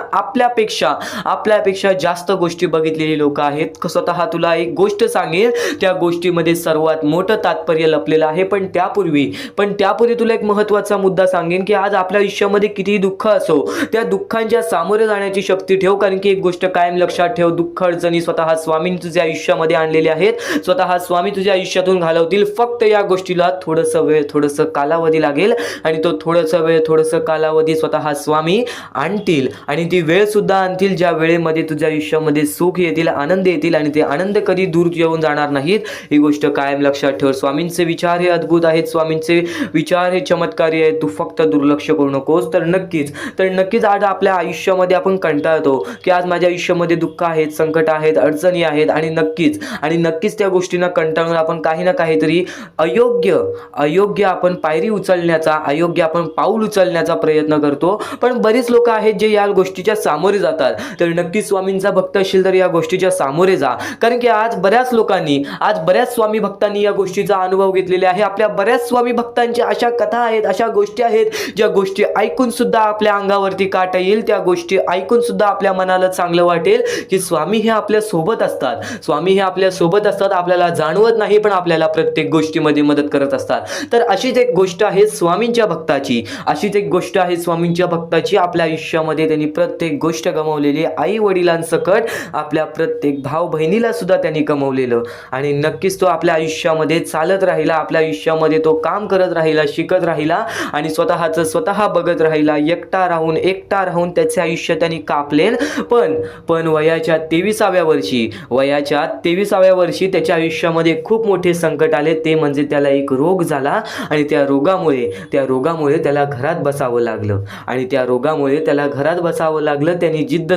आपल्यापेक्षा जास्त गोष्टी बघितलेली लोक आहेत. स्वतः तुला एक गोष्ट सांगेल, त्या गोष्टीमध्ये सर्वात मोठं तात्पर्य लपलेलं आहे. पण त्यापूर्वी तुला एक महत्त्वाचा मुद्दा सांगेन की आज आपल्या आयुष्यामध्ये किती दुःख असो, त्या दुःखांच्या सामोरे जाण्याची शक्ती ठेव. कारण की एक गोष्ट कायम लक्षात ठेव, दुःख अडचणी स्वतः स्वामी तुझ्या आयुष्यामध्ये आणलेले आहेत, स्वतः स्वामी तुझ्या आयुष्यातून घालवतील. फक्त या गोष्टीला थोडंसं वेळ, थोडंसं कालावधी लागेल आणि तो थोडंसं कालावधी स्वतः स्वामी आणतील आणि ती वेळ सुद्धा आणतील ज्या वेळेमध्ये तुझ्या आयुष्यामध्ये सुख येतील, आनंद येतील आणि ते आनंद कधी दूर येऊन जाणार नाहीत. ही गोष्ट कायम लक्षात ठेव. स्वामींचे विचार हे अद्भुत आहेत, स्वामींचे विचार हे चमत्कारी आहेत. तू फक्त दुर्लक्ष करू नकोस. तर नक्कीच आज आपल्या आयुष्यामध्ये आपण कंटाळतो की आज माझ्या आयुष्यामध्ये दुःख आहेत, संकट आहेत, अडचणी आहेत आणि नक्कीच त्या गोष्टींना कंटाळून आपण काही ना काहीतरी अयोग्य आपण पायरी उचलण्याचा, अयोग्य आपण पाऊल उचलण्याचा प्रयत्न करतो. पण बरीच लोक आहेत जे या गोष्टीच्या सामोरे जातात. तर नक्कीच स्वामींचा भक्त असेल तर या गोष्टीच्या सामोरे जा. कारण की आज बऱ्याच स्वामी भक्तांनी या गोष्टीचा अनुभव घेतलेला आहे. आपल्या बऱ्याच स्वामी भक्तांच्या अशा कथा आहेत, अशा गोष्टी आहेत ज्या गोष्टी ऐकून सुद्धा आपल्या अंगावरती काटा येईल, त्या गोष्टी ऐकून सुद्धा आपल्या मनाला चांगलं वाटेल की स्वामी हे आपल्या सोबत असतात. आपल्याला जाणवत नाही पण आपल्याला प्रत्येक गोष्टीमध्ये मदत करत असतात. तर अशीच एक गोष्ट आहे स्वामींच्या भक्ताची. आपल्या आयुष्यामध्ये त्यांनी प्रत्येक गोष्ट गमावलेली, आई वडिलांसकट आपल्या प्रत्येक भाऊ बहिणीला सुद्धा त्यांनी कमवलेलं आणि नक्कीच तो आपल्या आयुष्यामध्ये चालत राहिला, आपल्या आयुष्यामध्ये तो काम करत राहिला, शिकत राहिला आणि स्वतः बघत राहिला. एकटा राहून त्याचे आयुष्य त्यांनी कापले. पण वयाच्या 23व्या वर्षी त्याच्या आयुष्यामध्ये खूप मोठे संकट आले. ते म्हणजे त्याला एक रोग झाला आणि त्या रोगामुळे त्याला घरात बसावं लागलं. त्यांनी जिद्द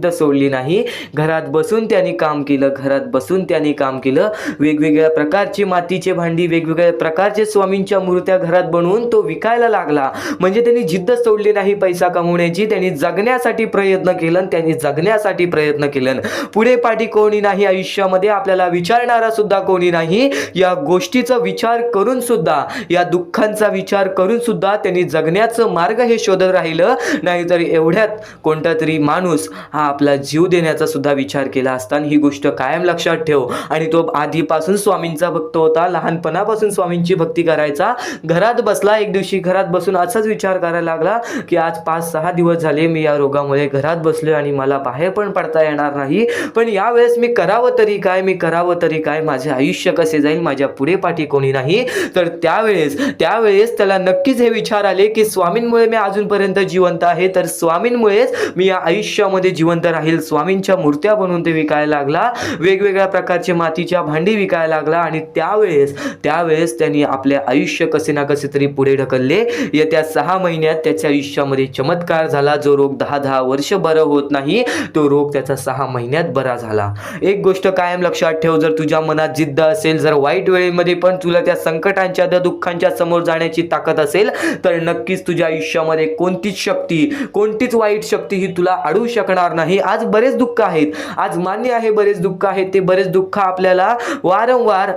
सोडली नाही. घरात बसून त्यांनी काम केलं, घरात बसून त्यांनी काम केलं. वेगवेगळ्या प्रकारची मातीचे भांडी, वेगवेगळ्या प्रकारचे स्वामींच्या मूर्त्या घरात बनवून तो विकायला लागला. म्हणजे त्यांनी जिद्द सोडली नाही पैसा कमवण्याची. त्यांनी जगण्यासाठी प्रयत्न केलं, त्यांनी जगण्यासाठी प्रयत्न केलं. पुढे पाठी कोणी नाही आयुष्यामध्ये, आपल्याला विचारणारा सुद्धा कोणी नाही. या गोष्टीचा विचार करून सुद्धा, या दुःखांचा विचार करून सुद्धा त्यांनी जगण्याचं मार्ग हे शोधत राहिलं. नाहीतर एवढ्यात कोणता तरी माणूस हा आपला जीव देण्याचा सुद्धा विचार केला असता. ही गोष्ट कायम लक्षात ठेव. आणि तो आधीपासून स्वामींचा भक्त होता, लहानपणापासून स्वामींची भक्ती करायचा. घरात बसला, एक दिवशी घरात बसून असाच विचार करायला लागला की आज 5-6 दिवस झाले मी या रोगामुळे घरात बसलोय आणि मला बाहेर पण पडता येणार नाही. पण यावेळेस मी करावं तरी काय, मी करावं तरी काय, माझे आयुष्य कसे जाईल, माझ्या पुढे पाठी कोणी नाही. तर त्यावेळेस त्याला नक्कीच हे विचार आले की स्वामींमुळे मी अजूनपर्यंत जिवंत आहे, तर स्वामींमुळेच मी या आयुष्यामध्ये जिवंत राहील. स्वामींच्या मूर्त्या बनवून ते विकायला लागला, वेगवेगळ्या प्रकारचे मातीच्या भांडी विकायला लागला. आणि त्यावेळेस त्यांनी आपले आयुष्य कसे ना कसे तरी पुढे ढकलले. येत्या 6 महिन्यात त्याच्या आयुष्यामध्ये चमत्कार झाला. जो रोग 10-10 वर्ष बरं होत नाही, तो रोग त्याचा 6 महिन्यात बरा झाला. एक गोष्ट कायम लक्षात ठेव, जर तुझ्या मनात जिद्द असेल, जर वाईट वेळेमध्ये पण तुला त्या संकटांच्या, त्या दुःखांच्या समोर जाण्याची ताकद असेल, तर नक्कीच तुझ्या आयुष्यामध्ये कोणतीच वाईट शक्ती ही तुला अडवू शकणार नाही. आज बरेच दुःख आहेत, आज मान्य आहे बरेच दुःख आहेत. ते बरेच दुःख आपल्याला वारंवार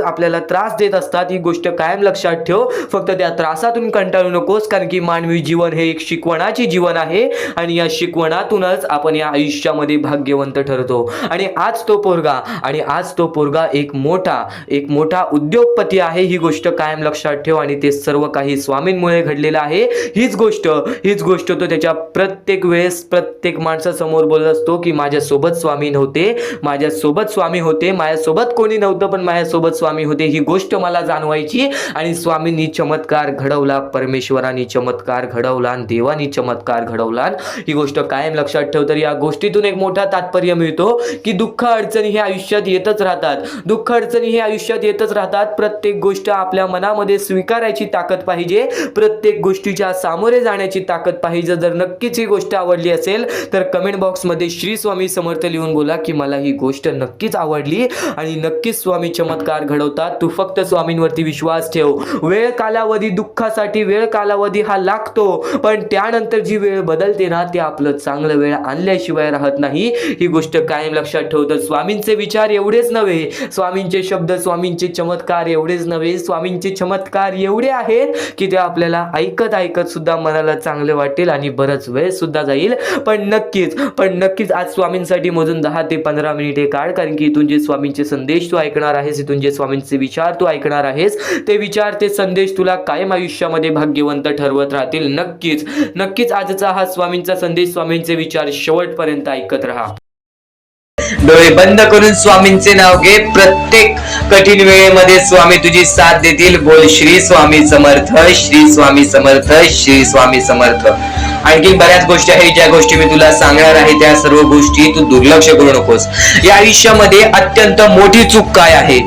आपल्याला त्रास देत असतात. ही गोष्ट कायम लक्षात ठेव. फक्त त्या त्रासातून कंटाळू नकोस, कारण की मानवी जीवन हे एक शिकवणाचे जीवन आहे आणि या शिकवणातूनच आपण या आयुष्यामध्ये भाग्यवंत ठरतो. आणि आज तो पोरगा एक मोठा उद्योगपती आहे. ही गोष्ट कायम लक्षात ठेव. आणि ते सर्व काही स्वामींमुळे घडलेलं आहे. हीच गोष्ट तो त्याच्या प्रत्येक वेळेस प्रत्येक माणसासमोर बोलत असतो की माझ्यासोबत स्वामी होते, माझ्यासोबत कोणी नव्हतं पण माझ्यासोबत स्वामी होते. ही गोष्ट मला जाणवायची. आणि स्वामींनी चमत्कार घडवला, परमेश्वरांनी चमत्कार घडवला आणि देवानी चमत्कार घडवला. ही गोष्ट कायम लक्षात ठेव. तर या गोष्टीतून एक मोठा तात्पर्य मिळतो की दुःख अडचणी हे आयुष्यात येतच राहतात. प्रत्येक गोष्ट आपल्या मनामध्ये स्वीकारायची ताकद पाहिजे, प्रत्येक गोष्टीच्या सामोरे जाण्याची ताकद पाहिजे. जर नक्कीच ही गोष्ट आवडली असेल तर कमेंट बॉक्समध्ये श्री स्वामी समर्थ लिहून बोला की मला ही गोष्ट नक्कीच आवडली आणि नक्कीच स्वामी चमत्कार घडवतात. तू फक्त स्वामींवरती विश्वास ठेव. वेळ कालावधी, दुःखासाठी वेळ कालावधी हा लागतो, पण त्यानंतर जी वेळ बदलते ना, ते आपलं चांगलं वेळ आणल्याशिवाय राहत नाही. ही गोष्ट कायम लक्षात ठेव. तर स्वामींचे विचार एवढेच नव्हे, स्वामींचे शब्द, स्वामींचे चमत्कार एवढेच नव्हे, स्वामींचे चमत्कार एवढे आहेत की ते आपल्याला ऐकत सुद्धा मनाला चांगले वाटेल आणि बराच वेळ सुद्धा जाईल. पण नक्कीच आज स्वामींसाठी मोजून 10 ते 15 मिनिटे काढ, कारण की इथून जे स्वामींचे संदेश तू ऐकणार आहेस, इथून जे स्वामींचे विचार तू ऐकणार आहेस, ते विचार, ते संदेश तुला कायम आयुष्यामध्ये भाग्यवंत ठरवत राहतील. नक्कीच आजचा हा स्वामींचा संदेश, स्वामींचे विचार शेवटपर्यंत ऐकत राहा.
डोळे बंद करून स्वामींचे नाव घे. प्रत्येक कठीण वेळेमध्ये स्वामी तुझी साथ देतील. बोल श्री स्वामी समर्थ, श्री स्वामी समर्थ, श्री स्वामी समर्थ. आणखी बऱ्याच गोष्टी आहेत ज्या गोष्टी मी तुला सांगणार आहे. त्या सर्व गोष्टी तू दुर्लक्ष करू नकोस. या आयुष्यामध्ये अत्यंत मोठी चूक काय आहे?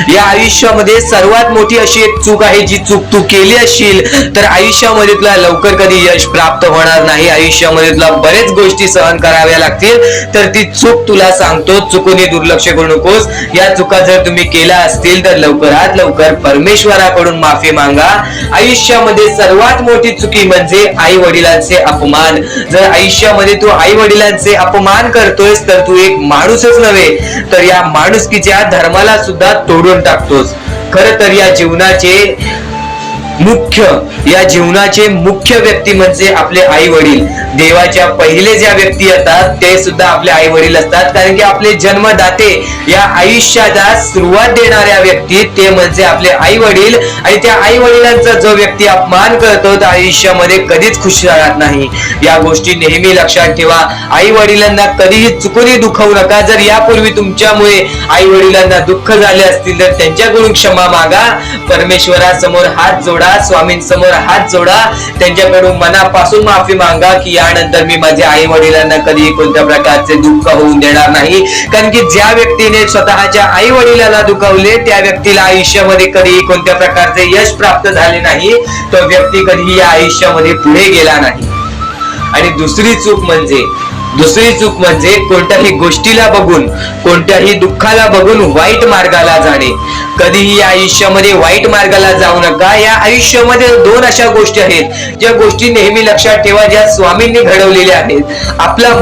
या आयुष्यामध्ये सर्वात मोठी अशी एक चूक आहे, जी चूक तू केली असशील तर आयुष्यामध्ये तुला लवकर कधी यश प्राप्त होणार नाही. आयुष्यामध्ये तुला बरेच गोष्टी सहन कराव्या लागतील. तर ती चूक तुला सांगतो, चुकूनही दुर्लक्ष करू नकोस. या चुका जर तुम्ही केल्या असतील तर लवकरात लवकर परमेश्वराकडून माफी मागा. आयुष्यामध्ये सर्वात मोठी चुकी म्हणजे आई वडिलांचे अपमान. जर आयुष्यामध्ये तू आई वडिलांचे अपमान करतोयस तर तू एक माणूसच नव्हे तर या माणुसकीच्या धर्माला सुद्धा तोडून टाकतोस. खरं तर या जीवनाचे मुख्य व्यक्ती म्हणजे आपले आई वडील. देवाच्या पहिले ज्या व्यक्ती येतात ते सुद्धा आपले आई वडील असतात, कारण की आपले जन्मदाते, या आयुष्याला सुरुवात देणाऱ्या व्यक्ती ते म्हणजे आपले आई वडील. आणि त्या आई वडिलांचा जो व्यक्ती अपमान करतो तर आयुष्यामध्ये कधीच खुश राहत नाही. या गोष्टी नेहमी लक्षात ठेवा. आई वडिलांना कधीही चुकूनही दुखवू नका. जर यापूर्वी तुमच्यामुळे आई वडिलांना दुःख झाले असतील तर त्यांच्याकडून क्षमा मागा. परमेश्वरासमोर हात जोडा, स्वामींसमोर हात जोडा, त्यांच्याकडून मनापासून माफी मागा की यानंतर मी माझ्या आई वडिलांना कधी कोणत्या प्रकारचे दुःख होऊन देणार नाही. कारण की ज्या व्यक्तीने स्वतःच्या आई वडिलांना दुखावले त्या व्यक्तीला आयुष्यामध्ये कधी कोणत्या प्रकारचे यश प्राप्त झाले नाही. तो व्यक्ती कधी या आयुष्यामध्ये पुढे गेला नाही. आणि दुसरी चूक म्हणजे दुसरी चूक म्हणजे कोणत्याही गोष्टीला बघून, कोणत्याही दुःखाला बघून वाईट मार्गाला जाणे. कधीही या आयुष्यामध्ये वाईट मार्गाला जाऊ नका. या आयुष्यामध्ये दोन अशा गोष्टी आहेत ज्या गोष्टी नेहमी लक्षात ठेवा, ज्या स्वामींनी घडवलेल्या आहेत. आपलं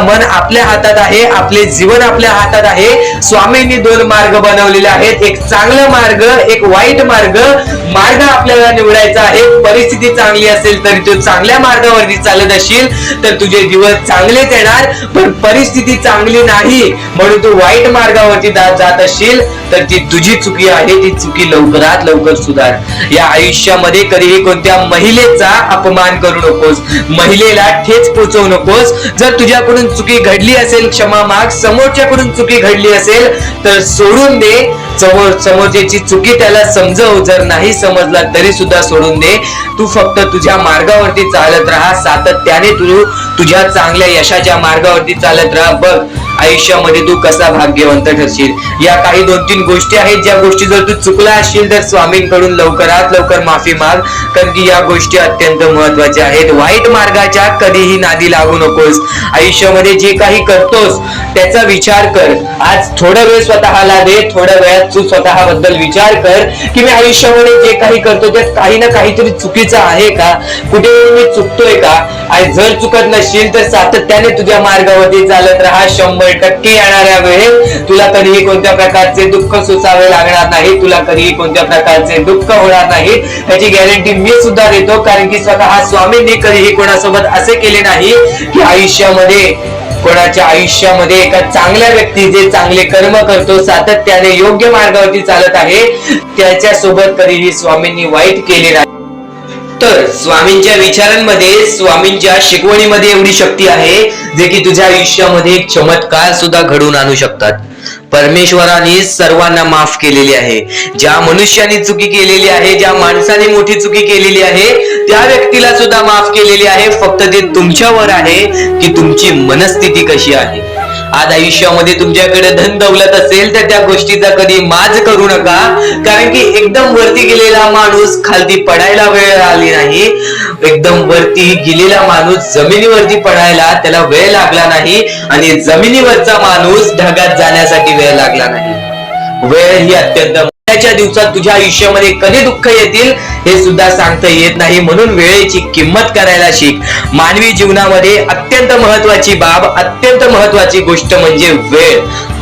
मन आपल्या हातात आहे, आपले जीवन आपल्या हातात आहे. स्वामींनी दोन मार्ग बनवलेले आहेत, एक चांगला मार्ग, एक वाईट मार्ग. मार्ग आपल्याला निवडायचा आहे. परिस्थिती चांगली असेल तरी तू चांगल्या मार्गावरती चालत असशील तर तुझे दिवस चांगलेच येणार. पण परिस्थिती चांगली नाही म्हणून तू वाईट मार्गावरती जात असशील तर ती तुझी चुकी आहे. ती चुकी लवकरात लवकर सुधार. या आयुष्यामध्ये कधीही कोणत्या महिलेचा अपमान करू नकोस, महिलेला ठेच पोचवू नकोस. जर तुझ्याकडून चुकी घडली असेल क्षमा माग, समोरच्याकडून चुकी घडली असेल तर सोडून दे. समोरच्याची चुकी त्याला समजव. जर नाही समजला तरी सुद्धा सोडून दे. तू फक्त तुझ्या मार्गावरती चालत राहा. सातत्याने तू तुझ्या चांगल्या यशाच्या मार्गावरती चालत राहा. बघ आयुष्यामध्ये तू कसा भाग्यवंत ठरशील. या काही 2-3 गोष्टी आहेत ज्या गोष्टी जर तू चुकला असशील तर स्वामींकडून लवकरात लवकर माफी माग, कारण की या गोष्टी अत्यंत महत्वाच्या आहेत. वाईट मार्गाच्या कधीही नादी लागू नकोस. आयुष्यामध्ये जे काही करतोस त्याचा विचार कर. आज थोडा वेळ स्वतःला दे. थोड्या वेळात तू स्वतःबद्दल विचार कर की मी आयुष्यामध्ये जे काही करतो त्यात काही ना काहीतरी चुकीचं आहे का, कुठे मी चुकतोय का. आणि जर चुकत नसशील तर सातत्याने तुझ्या मार्गावरती चालत राहा. 100% येणाऱ्या वेळेत तुला कधीही कोणत्या प्रकारचे दुःख सोसावे लागणार नाही. तुला कधीही कोणत्या प्रकारचे दुःख होणार नाही याची गॅरंटी मी सुद्धा देतो, कारण की स्वतः स्वामींनी कधीही कोणासोबत असे केले नाही की कोणाच्या आयुष्यामध्ये एका चांगल्या व्यक्ती जे चांगले कर्म करतो, सातत्याने योग्य मार्गावरती चालत आहे, त्याच्यासोबत कधीही स्वामींनी वाईट केले नाही. तर स्वामींच्या विचारांमध्ये, स्वामींच्या शिकवणीमध्ये एवढी शक्ती आहे जे की तुझ्या आयुष्यामध्ये एक चमत्कार सुद्धा घडवून आणू शकतात. परमेश्वराने सर्वांना माफ केलेली आहे. ज्या मनुष्याने चुकी केलेली आहे, ज्या माणसाने मोठी चुकी केलेली आहे त्या व्यक्तीला सुद्धा माफ केलेली आहे. फक्त ते तुमच्यावर आहे की तुमची मनस्थिती कशी आहे. आज आयुष्यामध्ये तुमच्याकडे धन दौलत असेल तर त्या गोष्टीचा कधी माज करू नका, कारण की एकदम वरती गेलेला माणूस खालती पडायला वेळ आली नाही. एकदम वरती गेलेला माणूस जमिनीवरती पडायला त्याला वेळ लागला नाही, आणि जमिनीवरचा माणूस ढगात जाण्यासाठी वेळ लागला नाही. वेळ ही अत्यंत च्या दिवसात तुझ्या आयुष्यामध्ये कधी दुःख येतील हे सुद्धा सांगता येत नाही. म्हणून वेळेची किंमत करायला शिक. मानवी जीवनामध्ये अत्यंत महत्वाची बाब, अत्यंत महत्वाची गोष्ट म्हणजे वेळ.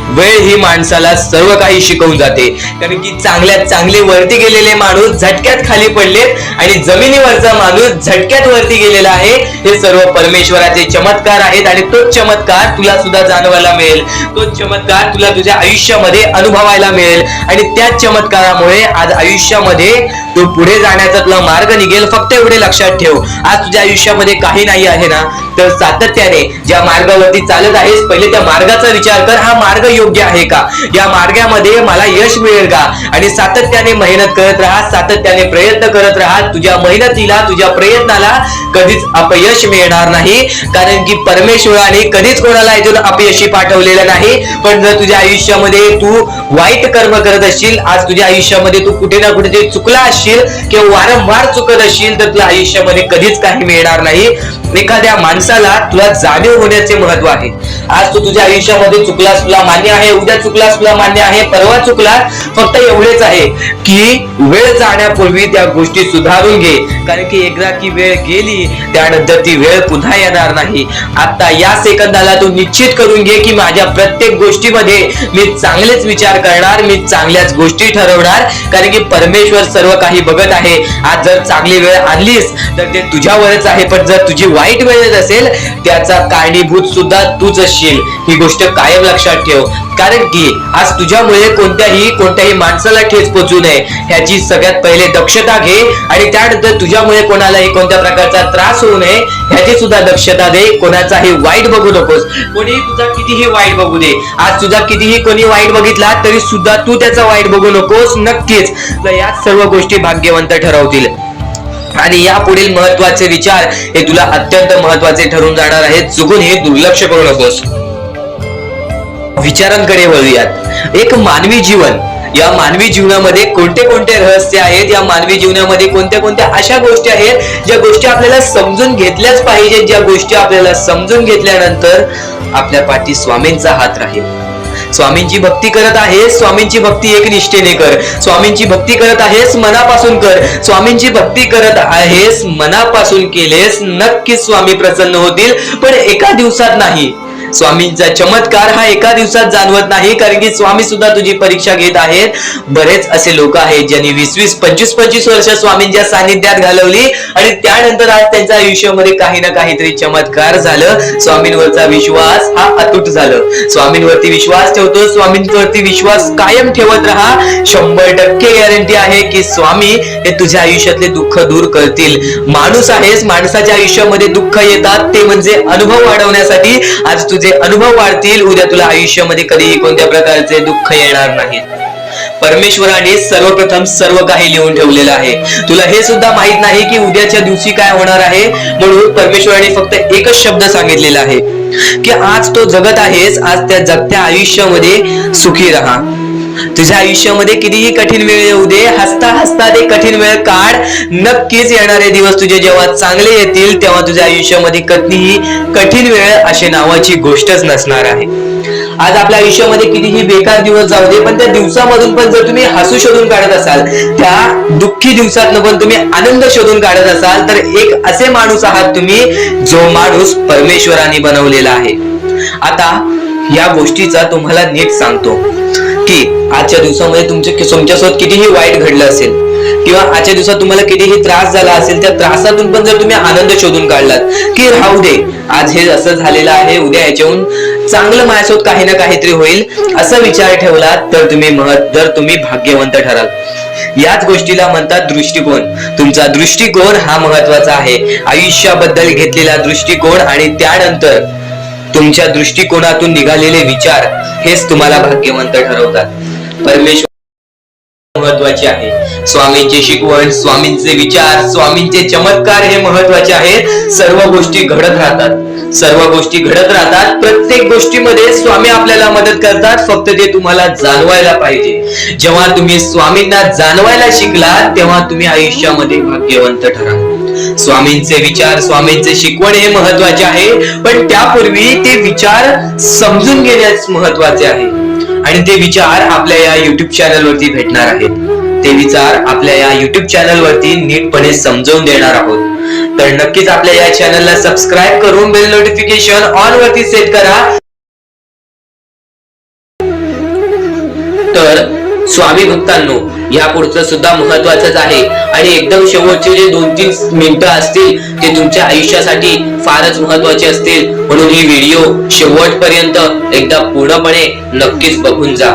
वेळ ही माणसाला सर्व काही शिकवून जाते, कारण की चांगल्यात चांगले वरती गेलेले माणूस झटक्यात खाली पडलेत आणि जमिनीवरचा माणूस झटक्यात वरती गेलेला आहे. हे सर्व परमेश्वराचे चमत्कार आहेत आणि तोच चमत्कार तुला सुद्धा जाणवायला मिळेल. तोच चमत्कार तुला तुझ्या आयुष्यामध्ये अनुभवायला मिळेल आणि त्याच चमत्कारामुळे आज आयुष्यामध्ये तो पुढे जाण्याचा तुला मार्ग निघेल. फक्त एवढे लक्षात ठेव, आज तुझ्या आयुष्यामध्ये काही नाही आहे ना, तर सातत्याने ज्या मार्गावरती चालत आहेस पहिले त्या मार्गाचा विचार कर. हा मार्ग योग्य आहे का, या मार्गामध्ये मला यश मिळेल का, आणि सातत्याने मेहनत करत राहा, सातत्याने प्रयत्न करत राहा. तुझ्या मेहनतीला, तुझ्या प्रयत्नाला कधीच अपयश मिळणार नाही, कारण की परमेश्वराने कधीच कोणाला इथून अपयशी पाठवलेलं नाही. पण जर तुझ्या आयुष्यामध्ये तू वाईट कर्म करत असशील, आज तुझ्या आयुष्यामध्ये तू कुठे ना कुठे चुकला असशील किंवा वारंवार चुकत असशील तर तुला आयुष्यामध्ये कधीच काही मिळणार नाही. एखाद्या माणसाला तुला जाणीव होण्याचे महत्व आहे. आज तू तुझ्या आयुष्यामध्ये चुकलास, तुला मान्य आहे. उद्या चुकलास, तुला मान्य आहे. परवा चुकलास, फक्त एवढेच आहे की वेळ जाण्यापूर्वी त्या गोष्टी सुधारून घे, कारण की एकदा की वेळ गेली त्यानंतर ती वेळ पुन्हा येणार नाही. आता या सेकंदाला तू निश्चित करून घे की माझ्या प्रत्येक गोष्टीमध्ये मी चांगलेच विचार करणार, मी चांगल्याच गोष्टी ठरवणार, कारण की परमेश्वर सर्व काही बघत आहे. आज जर चांगली वेळ आणलीस तर ते तुझ्यावरच आहे, पण जर तुझी वाईट वेळ असेल त्याचा कारणीभूत सुद्धा तूच असशील. ही गोष्ट कायम लक्षात ठेव, कारण की आज तुझ्यामुळे कोणत्याही माणसाला ठेच पोचू नये ह्याची सगळ्यात पहिले दक्षता घे, आणि त्यानंतर तुझ्यामुळे कोणालाही कोणत्या प्रकारचा त्रास होऊ नये ह्याची सुद्धा दक्षता दे. कोणाचाही वाईट बघू नकोस. कोणीही तुझा कितीही वाईट बघू दे, आज तुझा कितीही कोणी वाईट बघितला तरी सुद्धा तू त्याचा वाईट बघू नकोस. नक्कीच या सर्व गोष्टी भाग्यवंत ठरवतील, आणि या पुढील महत्वाचे विचार हे तुला अत्यंत महत्वाचे ठरून जाणार आहेत. चुकून हे दुर्लक्ष करू नकोस. विचारांकडे वळूयात. एक मानवी जीवन या मानवी जीवनामध्ये कोणते कोणते रहस्य आहेत, या मानवी जीवनामध्ये कोणत्या कोणत्या अशा गोष्टी आहेत ज्या गोष्टी आपल्याला समजून घेतल्याच पाहिजेत, ज्या गोष्टी आपल्याला समजून घेतल्यानंतर आपल्या पाठी स्वामींचा हात राहील. स्वामींची भक्ती करत आहेस, स्वामींची भक्ती एक निष्ठेने कर. स्वामींची भक्ती करत आहेस, मनापासून कर. स्वामींची भक्ती करत आहेस, मनापासून केलेस, नक्कीच स्वामी प्रसन्न होतील, पण एका दिवसात नाही. स्वामींचा चमत्कार हा एका दिवसात जाणवत नाही, कारण की स्वामी सुद्धा तुझी परीक्षा घेत आहेत. बरेच असे लोक आहेत ज्यांनी 20-20, 25-25 वर्ष स्वामींच्या सानिध्यात घालवली आणि त्यानंतर आज त्यांच्या आयुष्यामध्ये काही ना काहीतरी चमत्कार झालं. स्वामींवरचा विश्वास हा अतूट झालं. स्वामींवरती विश्वास ठेवतो, स्वामींवरती विश्वास कायम ठेवत राहा. 100% गॅरंटी आहे की स्वामी हे तुझ्या आयुष्यातले दुःख दूर करतील. माणूस आहेस, माणसाच्या आयुष्यामध्ये दुःख येतात, ते म्हणजे अनुभव वाढवण्यासाठी. आज तुझे अनुभव वाढतील, उद्या तुला आयुष्यामध्ये कधीही कोणत्या प्रकारचे दुःख येणार नाहीत. परमेश्वराने सर्वप्रथम सर्व काही लिहून ठेवलेलं आहे. तुला हे सुद्धा माहित नाही की उद्याच्या दिवशी काय होणार आहे, म्हणून परमेश्वराने फक्त एकच शब्द सांगितलेला आहे की आज तो जगत आहेस, आज त्या जगत्या आयुष्यामध्ये सुखी राहा. तुझ्या आयुष्यामध्ये कितीही कठीण वेळ येऊ दे, हसता हसता ते कठीण वेळ काढ. नक्कीच येणारे दिवस तुझे जेव्हा चांगले येतील तेव्हा तुझ्या आयुष्यामध्ये कधीही कठीण वेळ अशी नावाची गोष्टच नसणार आहे. आज आपल्या आयुष्यामध्ये कितीही बेकार दिवस जाऊ दे, पण त्या दिवसामधून पण जर तुम्ही हसू शोधून काढत असाल, त्या दुःखी दिवसातनं पण तुम्ही आनंद शोधून काढत असाल, तर एक असे माणूस आहात तुम्ही जो माणूस परमेश्वराने बनवलेला आहे. आता या गोष्टीचा तुम्हाला नीट सांगतो की आजच्या दिवसामध्ये तुमच्यासोबत कितीही वाईट घडलं असेल किंवा आजच्या दिवसात तुम्हाला कितीही त्रास झाला असेल, त्या त्रासातून पण जर तुम्ही आनंद शोधून काढलात की राहू दे, आज हे असं झालेलं आहे, उद्या याच्याहून चांगलं माझ्यासोबत काही ना काहीतरी होईल, असा विचार ठेवलात तर तुम्ही भाग्यवंत ठराल. याच गोष्टीला म्हणतात दृष्टिकोन. तुमचा दृष्टिकोन हा महत्वाचा आहे. आयुष्याबद्दल घेतलेला दृष्टिकोन आणि त्यानंतर तुमच्या दृष्टिकोनातून निघालेले विचार हेच तुम्हाला भाग्यवंत ठरवतात. परमेश्वर महत्वाचे आहे. स्वामींची शिकवण, स्वामींचे विचार, स्वामींचे चमत्कार हे महत्वाचे आहेत. सर्व गोष्टी घडत राहतात, सर्व गोष्टी घडत राहतात. प्रत्येक गोष्टीमध्ये स्वामी आपल्याला मदत करतात, फक्त ते तुम्हाला जाणवायला पाहिजे. जेव्हा तुम्ही स्वामींना जाणवायला शिकलात तेव्हा तुम्ही आयुष्यामध्ये भाग्यवंत ठराल. स्वामींचे विचार, स्वामींचे शिकवण हे महत्वाचे आहे, पण त्यापूर्वी ते विचार समजून घेण्यास महत्वाचे आहे. आणि ते विचार आपल्या या युट्यूब चॅनल वरती भेटणार आहेत. ते विचार आपल्या या युट्यूब चॅनल वरती नीटपणे समजावून देणार आहोत. तर नक्कीच आपल्या या चॅनलला सबस्क्राईब करून बेल नोटिफिकेशन ऑन वरती सेट करा. तर स्वामी भक्तांनो, या पुढचं सुद्धा महत्वाचंच आहे आणि एकदम शेवटचे जे 2-3 मिनिटं असतील ते तुमच्या आयुष्यासाठी फारच महत्वाचे असतील, म्हणून ही व्हिडिओ शेवटपर्यंत एकदा पूर्णपणे नक्कीच बघून जा.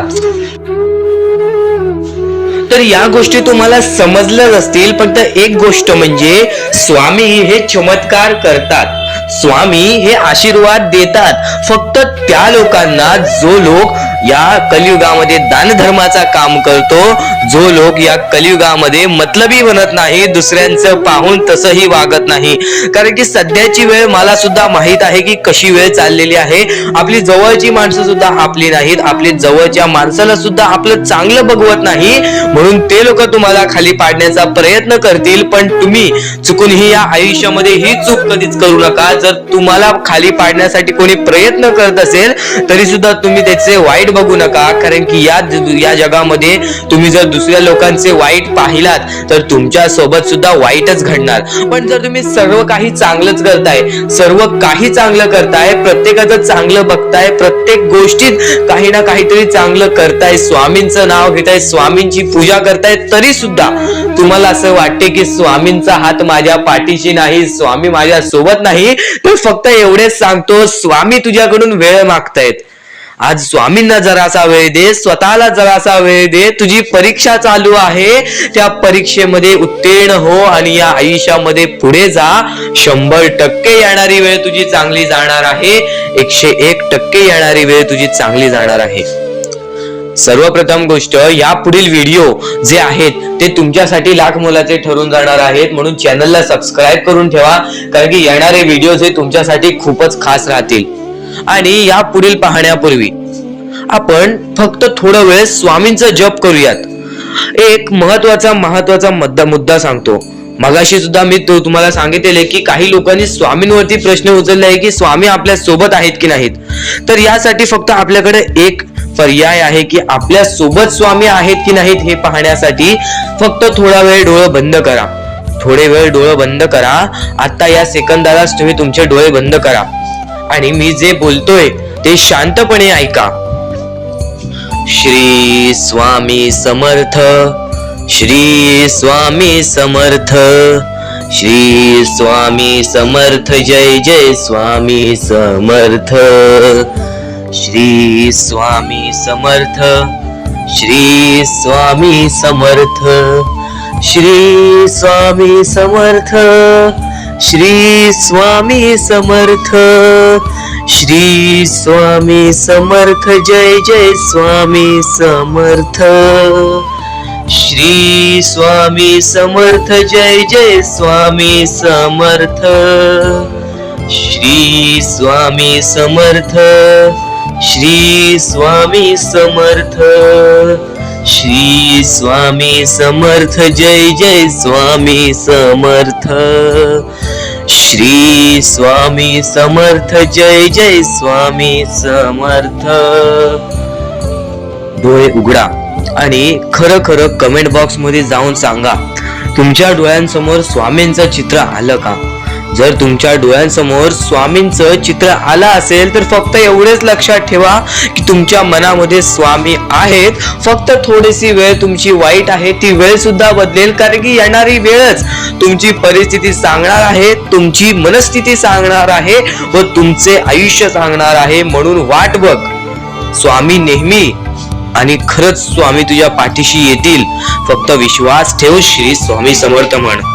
तर या गोष्टी तुम्हाला समजल्याच असतील, पण एक गोष्ट म्हणजे स्वामी हे चमत्कार करतात, स्वामी हे आशीर्वाद देतात फक्त त्या लोकांना जो लोक या कलियुगामध्ये दानधर्माचा काम करतो, जो लोक या कलियुगामध्ये मतलबी बनत नाही, दुसऱ्यांचं पाहून तसंही वागत नाही. कारण की सध्याची वेळ मला सुद्धा माहित आहे की कशी वेळ चाललेली आहे. आपली जवळची माणसं सुद्धा आपली नाहीत, आपली जवळच्या माणसाला सुद्धा आपलं चांगलं बघवत नाही, म्हणून ते लोक तुम्हाला खाली पाडण्याचा प्रयत्न करतील. पण तुम्ही चुकूनही या आयुष्यामध्ये ही चूक कधीच करू नका. जर तुम्हाला खाली पाडण्यासाठी कोणी प्रयत्न करत असेल तरी सुद्धा तुम्ही त्याचे वाईट बघू नका, कारण की या जगामध्ये तुम्ही जर दुसऱ्या लोकांचे वाईट पाहिलात तर तुमच्या सोबत सुद्धा वाईटच घडणार. पण जर तुम्ही सर्व काही चांगलंच करताय, सर्व काही चांगलं करताय, प्रत्येकाचं चांगलं बघताय, प्रत्येक गोष्टीत काही ना काहीतरी चांगलं करताय, स्वामींचं नाव घेताय, स्वामींची पूजा करताय, तरी सुद्धा तुम्हाला असं वाटते की स्वामींचा हात माझ्या पाठीशी नाही, स्वामी माझ्या सोबत नाही, तर फक्त एवढेच सांगतो, स्वामी तुझ्याकडून वेळ मागतायत. आज स्वामींना जरासा वेळ दे, स्वतःला जरासा वेळ दे. तुझी परीक्षा चालू आहे, त्या परीक्षेमध्ये उत्तीर्ण हो आणि या आयुष्यामध्ये पुढे जा. 100% येणारी वेळ तुझी चांगली जाणार आहे, 101% येणारी वेळ तुझी चांगली जाणार आहे. सर्वप्रथम गोष्ट, या पुढील व्हिडिओ जे आहेत ते तुमच्यासाठी लाख मोलाचे ठरून जाणार आहेत, म्हणून चॅनलला सबस्क्राईब करून ठेवा, कारण की येणारे व्हिडिओ हे तुमच्यासाठी खूपच खास राहतील. आणि या पुढील पाहण्यापूर्वी आपण फक्त थोडा वेळ स्वामींचा जप करूयात. एक महत्वाचा मुद्दा सांगतो. मगाशी सुद्धा मी तुम्हाला सांगितले की काही लोकांनी स्वामींवरती प्रश्न उचलले आहे की स्वामी आपल्या सोबत आहेत की नाहीत. तर यासाठी फक्त आपल्याकडे एक पर्याय आहे की आपल्या सोबत स्वामी आहेत की नाहीत हे पाहण्यासाठी फक्त थोडा वेळ डोळे बंद करा. थोडे वेळ डोळे बंद करा. आता या सेकंदालाच तुम्ही तुमचे डोळे बंद करा आणि मी जे बोलतोय ते शांतपणे ऐका. श्री स्वामी समर्थ, श्री स्वामी समर्थ, श्री स्वामी समर्थ, जय जय स्वामी समर्थ. श्री स्वामी समर्थ, श्री स्वामी समर्थ, श्री स्वामी समर्थ, श्री स्वामी समर्थ, श्री स्वामी समर्थ, जय जय स्वामी समर्थ. श्री स्वामी समर्थ, जय जय स्वामी समर्थ. श्री स्वामी समर्थ, श्री स्वामी समर्थ, श्री स्वामी समर्थ, जय जय स्वामी समर्थ. श्री स्वामी समर्थ, जय जय स्वामी समर्थ. डोळे उघडा आणि खरं कमेंट बॉक्स मध्ये जाऊन सांगा तुमच्या डोळ्यांसमोर स्वामींचं चित्र आलं का. जर तुमच्या डोळ्यांसमोर स्वामींचं चित्र आलं असेल तर फक्त एवढेच लक्षात ठेवा की तुमच्या मनामध्ये स्वामी आहेत. फक्त थोडीशी वेळ तुमची वाईट आहे, ती वेळ सुद्धा बदलेल, कारण की येणारी वेळच तुमची परिस्थिती सांगणार आहे, तुमची मनस्थिती सांगणार आहे व तुमचे आयुष्य सांगणार आहे. म्हणून वाट बघ, स्वामी नेहमी आणि खरंच स्वामी तुझ्या पाठीशी येतील. फक्त विश्वास ठेव. श्री स्वामी समर्थ म्हण.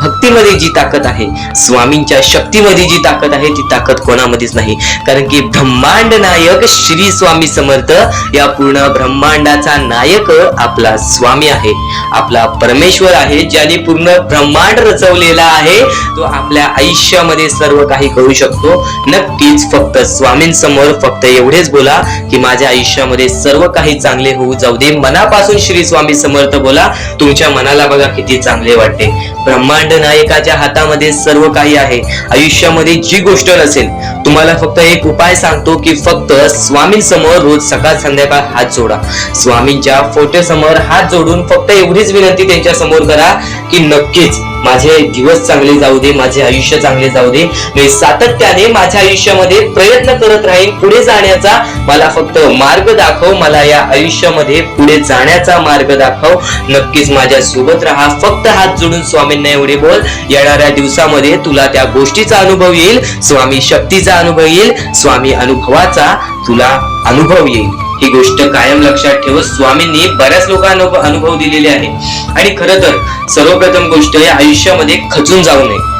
भक्तीमध्ये जी ताकद आहे, स्वामींच्या शक्तीमध्ये जी ताकद आहे, ती ताकद कोणामध्येच नाही. कारण की ब्रह्मांड नायक श्री स्वामी समर्थ, या पूर्ण ब्रह्मांडाचा नायक आपला स्वामी आहे, आपला परमेश्वर आहे, ज्याने पूर्ण ब्रह्मांड रचवलेला आहे. तो आपल्या आयुष्यामध्ये सर्व काही करू शकतो. नक्कीच फक्त स्वामींसमोर फक्त एवढेच बोला की माझ्या आयुष्यामध्ये सर्व काही चांगले होऊ जाऊ दे. मनापासून श्री स्वामी समर्थ बोला. तुमच्या मनाला बघा किती चांगले वाटते. ब्रह्मांड नायकाच्या हातामध्ये सर्व काही आहे. आयुष्यामध्ये जी गोष्ट नसेल, तुम्हाला फक्त एक उपाय सांगतो की फक्त स्वामींसमोर रोज सकाळ संध्याकाळ हात जोडा. स्वामींच्या फोटो समोर हात जोडून फक्त एवढीच विनंती त्यांच्या समोर करा की नक्कीच माझे दिवस चांगले जाऊ दे, माझे आयुष्य चांगले जाऊ दे. मी सातत्याने माझ्या आयुष्यामध्ये प्रयत्न करत राहीन पुढे जाण्याचा. मला फक्त मार्ग दाखव, मला या आयुष्यामध्ये पुढे जाण्याचा मार्ग दाखव. नक्कीच माझ्या सोबत राहा. फक्त हात जोडून स्वामींना एवढे बोल. येणाऱ्या दिवसामध्ये तुला त्या गोष्टीचा अनुभव येईल, स्वामी शक्तीचा अनुभव येईल, स्वामी अनुभवाचा तुला अनुभव येईल. ही गोष्ट कायम लक्षात ठेव. स्वामींनी बऱ्याच लोकांना अनुभव दिलेले आहे. आणि खरं तर सर्वप्रथम गोष्ट या आयुष्यामध्ये खचून जाऊ नये,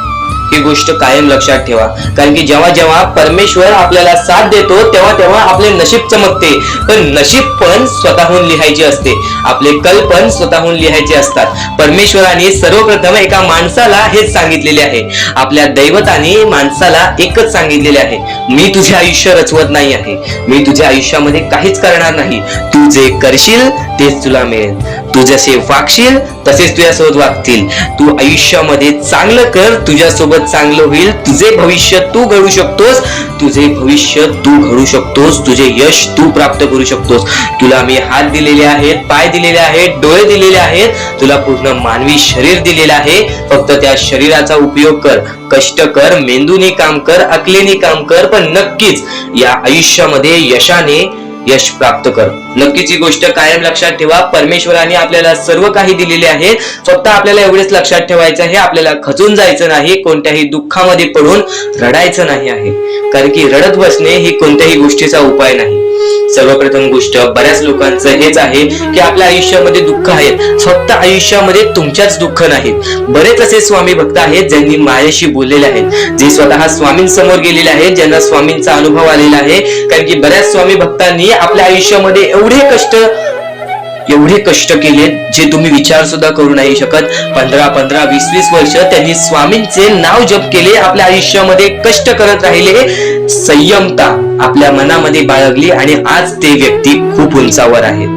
ही गोष्ट कायम लक्षात ठेवा. कारण की जेव्हा जेव्हा परमेश्वर आपल्याला साथ देतो तेव्हा तेव्हा आपले नशीब चमकते. पण नशीब पण स्वतःहून लिहायचे असते, आपले कल पण स्वतःहून लिहायचे असतात. परमेश्वराने सर्वप्रथम एका माणसाला हेच सांगितलेले आहे, आपल्या दैवताने माणसाला एकच सांगितलेले आहे, मी तुझे आयुष्य रचवत नाही आहे, मी तुझ्या आयुष्यामध्ये काहीच करणार नाही. तू जे करशील तेच तुला मिळेल. तू जसे वागशील तसेच तुझ्यासोबत वागतील. तू आयुष्यामध्ये चांगलं कर, तुझ्यासोबत चांगलं होईल. तुझे भविष्य तू घडू शकतोस, तुझे भविष्य तू घडू शकतोस, तुझे यश तू प्राप्त करू शकतोस. तुला मी हात दिलेले आहेत, पाय दिलेले आहेत, डोळे दिलेले आहेत, तुला पूर्ण मानवी शरीर दिलेले आहे. फक्त त्या शरीराचा उपयोग कर, कष्ट कर, मेंदूने काम कर, अकलेने काम कर, पण नक्कीच या आयुष्यामध्ये यश प्राप्त कर. नक्कीच ही गोष्ट कायम लक्षात ठेवा. परमेश्वराने आपल्याला सर्व काही दिलेले आहे. फक्त आपल्याला एवढेच लक्षात ठेवायचं आहे, आपल्याला खचून जायचं नाही, कोणत्याही दुःखामध्ये पडून रडायचं नाही आहे. कारण की रडत बसणे ही कोणत्याही गोष्टीचा उपाय नाही. सर्वप्रथम गोष्ट बऱ्याच लोकांचं हेच आहे की आपल्या आयुष्यामध्ये दुःख आहेत, फक्त आयुष्यामध्ये तुमच्याच दुःख नाहीत. बरेच असे स्वामी भक्त आहेत ज्यांनी माझ्याशी बोललेले आहेत, जे स्वतः स्वामींसमोर गेलेले आहेत, ज्यांना स्वामींचा अनुभव आलेला आहे. कारण की बऱ्याच स्वामी भक्तांनी आपल्या आयुष्यामध्ये एवढे कष्ट केले जे तुम्ही विचार सुद्धा करू नाही शकत. 15, 20 वर्ष त्यांनी स्वामींचे नाव जप केले, आपल्या आयुष्यामध्ये कष्ट करत राहिले. संयमता आपल्या मनामध्ये बाळगली आणि आज ते व्यक्ती खूप उंचावर आहेत.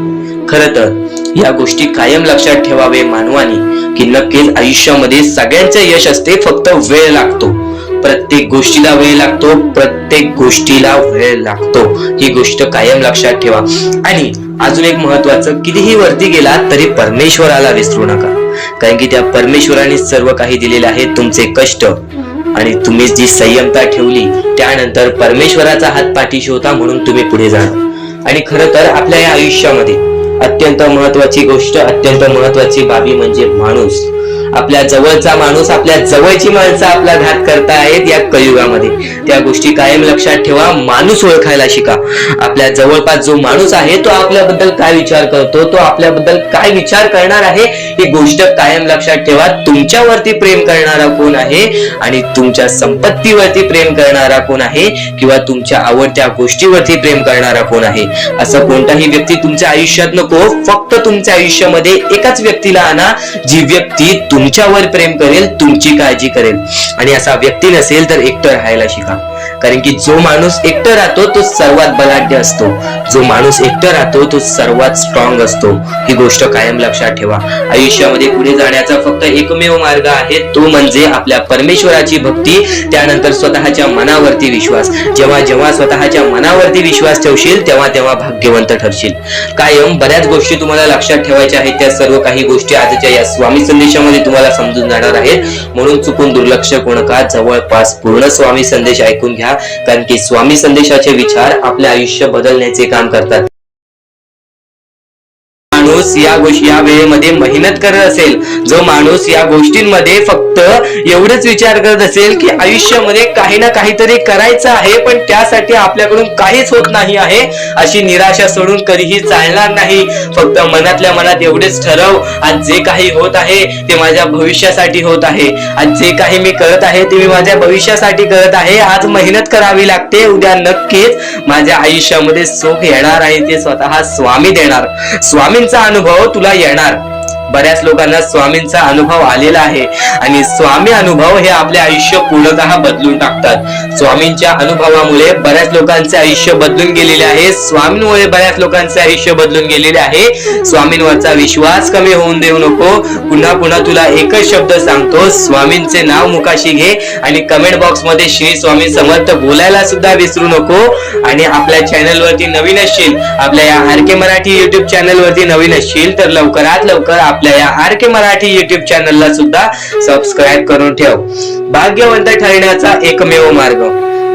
खरं तर या गोष्टी कायम लक्षात ठेवावे मानवानी की नक्कीच आयुष्यामध्ये सगळ्यांचं यश असते, फक्त वेळ लागतो. प्रत्येक गोष्टीला वेळ लागतो, प्रत्येक गोष्टीला वेळ लागतो. ही गोष्ट कायम लक्षात ठेवा. आणि अजून एक महत्वाचं, कितीही वरती गेला तरी परमेश्वराला विसरू नका, कारण की त्या परमेश्वराने सर्व काही दिलेले आहे. तुमचे कष्ट आणि तुम्ही जी संयमता ठेवली त्यानंतर परमेश्वराचा हात पाठीशी होता म्हणून तुम्ही पुढे जाणार. आणि खरं तर आपल्या या आयुष्यामध्ये अत्यंत महत्वाची गोष्ट, अत्यंत महत्वाची बाबी म्हणजे माणूस. आपल्या जवळचा माणूस, आपल्या जवळची माणसं आपला घात करतायत या कलियुगामध्ये. त्या गोष्टी कायम लक्षात ठेवा. माणूस ओळखायला शिका. आपल्या जवळपास जो माणूस आहे तो आपल्याबद्दल काय विचार करतो, तो आपल्याबद्दल काय विचार करणार आहे, ही गोष्ट कायम लक्षात ठेवा. तुमच्यावरती प्रेम करणारा कोण आहे आणि तुमच्या संपत्तीवरती प्रेम करणारा कोण आहे किंवा तुमच्या आवडत्या गोष्टीवरती प्रेम करणारा कोण आहे, असं कोणताही व्यक्ती तुमच्या आयुष्यात नको. फक्त तुमच्या आयुष्यामध्ये एकाच व्यक्तीला आणा, जी व्यक्ती तुमच्यावर प्रेम करेल, तुमची काळजी करेल. आणि असा व्यक्ती नसेल तर एकटं राहायला शिका, कारण की जो माणूस एकटं राहतो तो सर्वात बलाढ्य असतो. जो माणूस एकटं राहतो तो सर्वात स्ट्रॉंग असतो. ही गोष्ट कायम लक्षात ठेवा. आयुष्यामध्ये पुढे जाण्याचा फक्त एकमेव मार्ग आहे, तो म्हणजे आपल्या परमेश्वराची भक्ती, त्यानंतर स्वतःच्या मनावरती विश्वास. जेव्हा जेव्हा स्वतःच्या मनावरती विश्वास ठेवशील तेव्हा तेव्हा भाग्यवंत ठरशील. कायम बऱ्याच गोष्टी तुम्हाला लक्षात ठेवायच्या आहेत. त्या सर्व काही गोष्टी आजच्या या स्वामी संदेशामध्ये तुम्हाला समजून जाणार आहेत. म्हणून चुकून दुर्लक्ष करू नका. जवळपास पूर्ण स्वामी संदेश ऐकून घ्या, कारण की स्वामी संदेशाचे विचार आपले आयुष्य बदलण्याचे काम करतात. माणूस या वेळेमध्ये मेहनत करत असेल, जो माणूस या गोष्टींमध्ये फक्त एवढंच विचार करत असेल की आयुष्यामध्ये काही ना काहीतरी करायचं आहे पण त्यासाठी आपल्याकडून काहीच होत नाही आहे, अशी निराशा सोडून कधीही चालणार नाही. फक्त मनातल्या मनात एवढेच ठरव, आज जे काही होत आहे ते माझ्या भविष्यासाठी होत आहे. आज जे काही मी करत आहे ते मी माझ्या भविष्यासाठी करत आहे. आज मेहनत करावी लागते, उद्या नक्कीच माझ्या आयुष्यामध्ये सुख येणार आहे, ते स्वतः स्वामी देणार. स्वामींचा अनुभव तुला येणार. बऱ्याच लोकांना स्वामींचा अनुभव आलेला आहे आणि स्वामी अनुभव हे आपले आयुष्य पूर्णतः बदलून टाकतात. स्वामींच्या अनुभवामुळे बऱ्याच लोकांचे आयुष्य बदलून गेलेले आहे. स्वामींमुळे बऱ्याच लोकांचे आयुष्य बदलून गेलेले आहे. स्वामींवरचा विश्वास कमी होऊन देऊ नको. पुन्हा पुन्हा तुला एकच शब्द सांगतो, स्वामींचे नाव मुखाशी घे आणि कमेंट बॉक्स मध्ये श्री स्वामी समर्थ बोलायला सुद्धा विसरू नको. आणि आपल्या चॅनल वरती नवीन असशील, आपल्या या आर के मराठी युट्यूब चॅनल वरती नवीन असशील तर लवकरात लवकर आपल्या या आर के मराठी युट्यूब चॅनलला सुद्धा सबस्क्राईब करून ठेव. भाग्यवंत ठरण्याचा एकमेव मार्ग,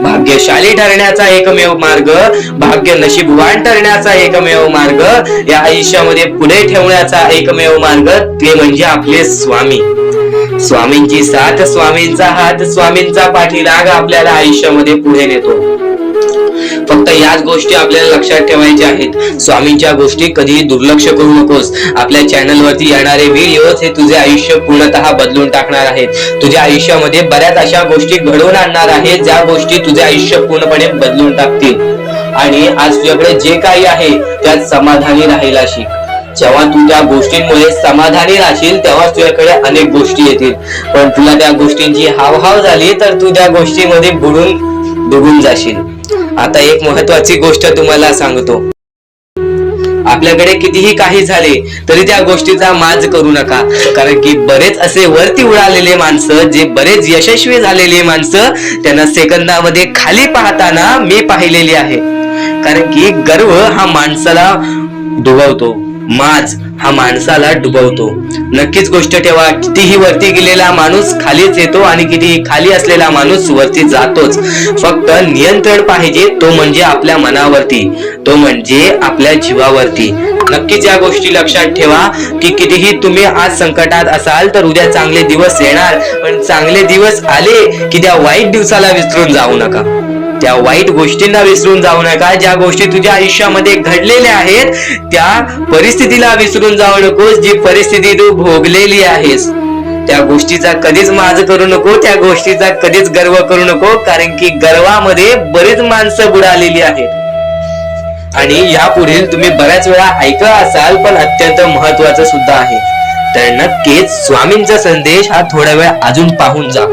भाग्यशाली ठरण्याचा एकमेव मार्ग, भाग्य नशीबवान ठरण्याचा एकमेव मार्ग, या आयुष्यामध्ये पुढे ठेवण्याचा एकमेव मार्ग ते म्हणजे आपले स्वामी. स्वामींची साथ, स्वामींचा हात, स्वामींचा पाठीलाग आपल्याला आयुष्यामध्ये पुढे नेतो. फक्त याच गोष्टी आपल्याला लक्षात ठेवायच्या आहेत. स्वामींच्या गोष्टी कधीही दुर्लक्ष करू नकोस. आपल्या चॅनल वरती येणारे व्हिडिओज हे तुझे आयुष्य पूर्णतः बदलून टाकणार आहेत. तुझ्या आयुष्यामध्ये बऱ्याच अशा गोष्टी घडवून आणणार आहेत ज्या गोष्टी तुझे आयुष्य पूर्णपणे बदलून टाकतील. आणि आज तुझ्याकडे जे काही आहे त्यात समाधानी राहायला शिक. जेव्हा तू त्या गोष्टींमुळे समाधानी राहशील तेव्हा तुझ्याकडे अनेक गोष्टी येतील. पण तुला त्या गोष्टींची हावहाव झाली तर तू त्या गोष्टीमध्ये बुडून डुबून जाशील. आता एक महत्वाची गोष्ट तुम्हाला सांगतो, आपल्याकडे कितीही काही झाले तरी त्या गोष्टीचा माज करू नका. कारण की बरेच असे वरती उडालेले माणसं, जे बरेच यशस्वी झालेले माणसं, त्यांना सेकंदामध्ये खाली पाहताना मी पाहिलेली आहे. कारण की गर्व हा माणसाला डुबवतो, माज हा माणसाला डुबवतो. नक्कीच गोष्ट ठेवा, कितीही वरती गेलेला माणूस खालीच येतो आणि कितीही खाली असलेला माणूस वरती जातोच. फक्त नियंत्रण पाहिजे, तो म्हणजे आपल्या मनावरती, तो म्हणजे आपल्या जीवावरती. नक्कीच या गोष्टी लक्षात ठेवा की कितीही तुम्ही आज संकटात असाल तर उद्या चांगले दिवस येणार. पण चांगले दिवस आले की त्या वाईट दिवसाला विसरून जाऊ नका, त्या वाईट गोष्टींना विसरून जाऊ नका. ज्या गोष्टी तुझ्या आयुष्यामध्ये घडलेल्या आहेत त्या परिस्थितीला विसरून जाऊ नकोस. जी परिस्थिती तू भोगलेली आहेस त्या गोष्टीचा कधीच माज करू नको, त्या गोष्टीचा कधीच गर्व करू नको. कारण की गर्वामध्ये बरीच माणसं बुडालेली आहेत. आणि यापुढील तुम्ही बऱ्याच वेळा ऐकलं असाल पण अत्यंत महत्वाचं सुद्धा आहे. तर नक्कीच स्वामींचा संदेश हा थोडा वेळ अजून पाहून जा.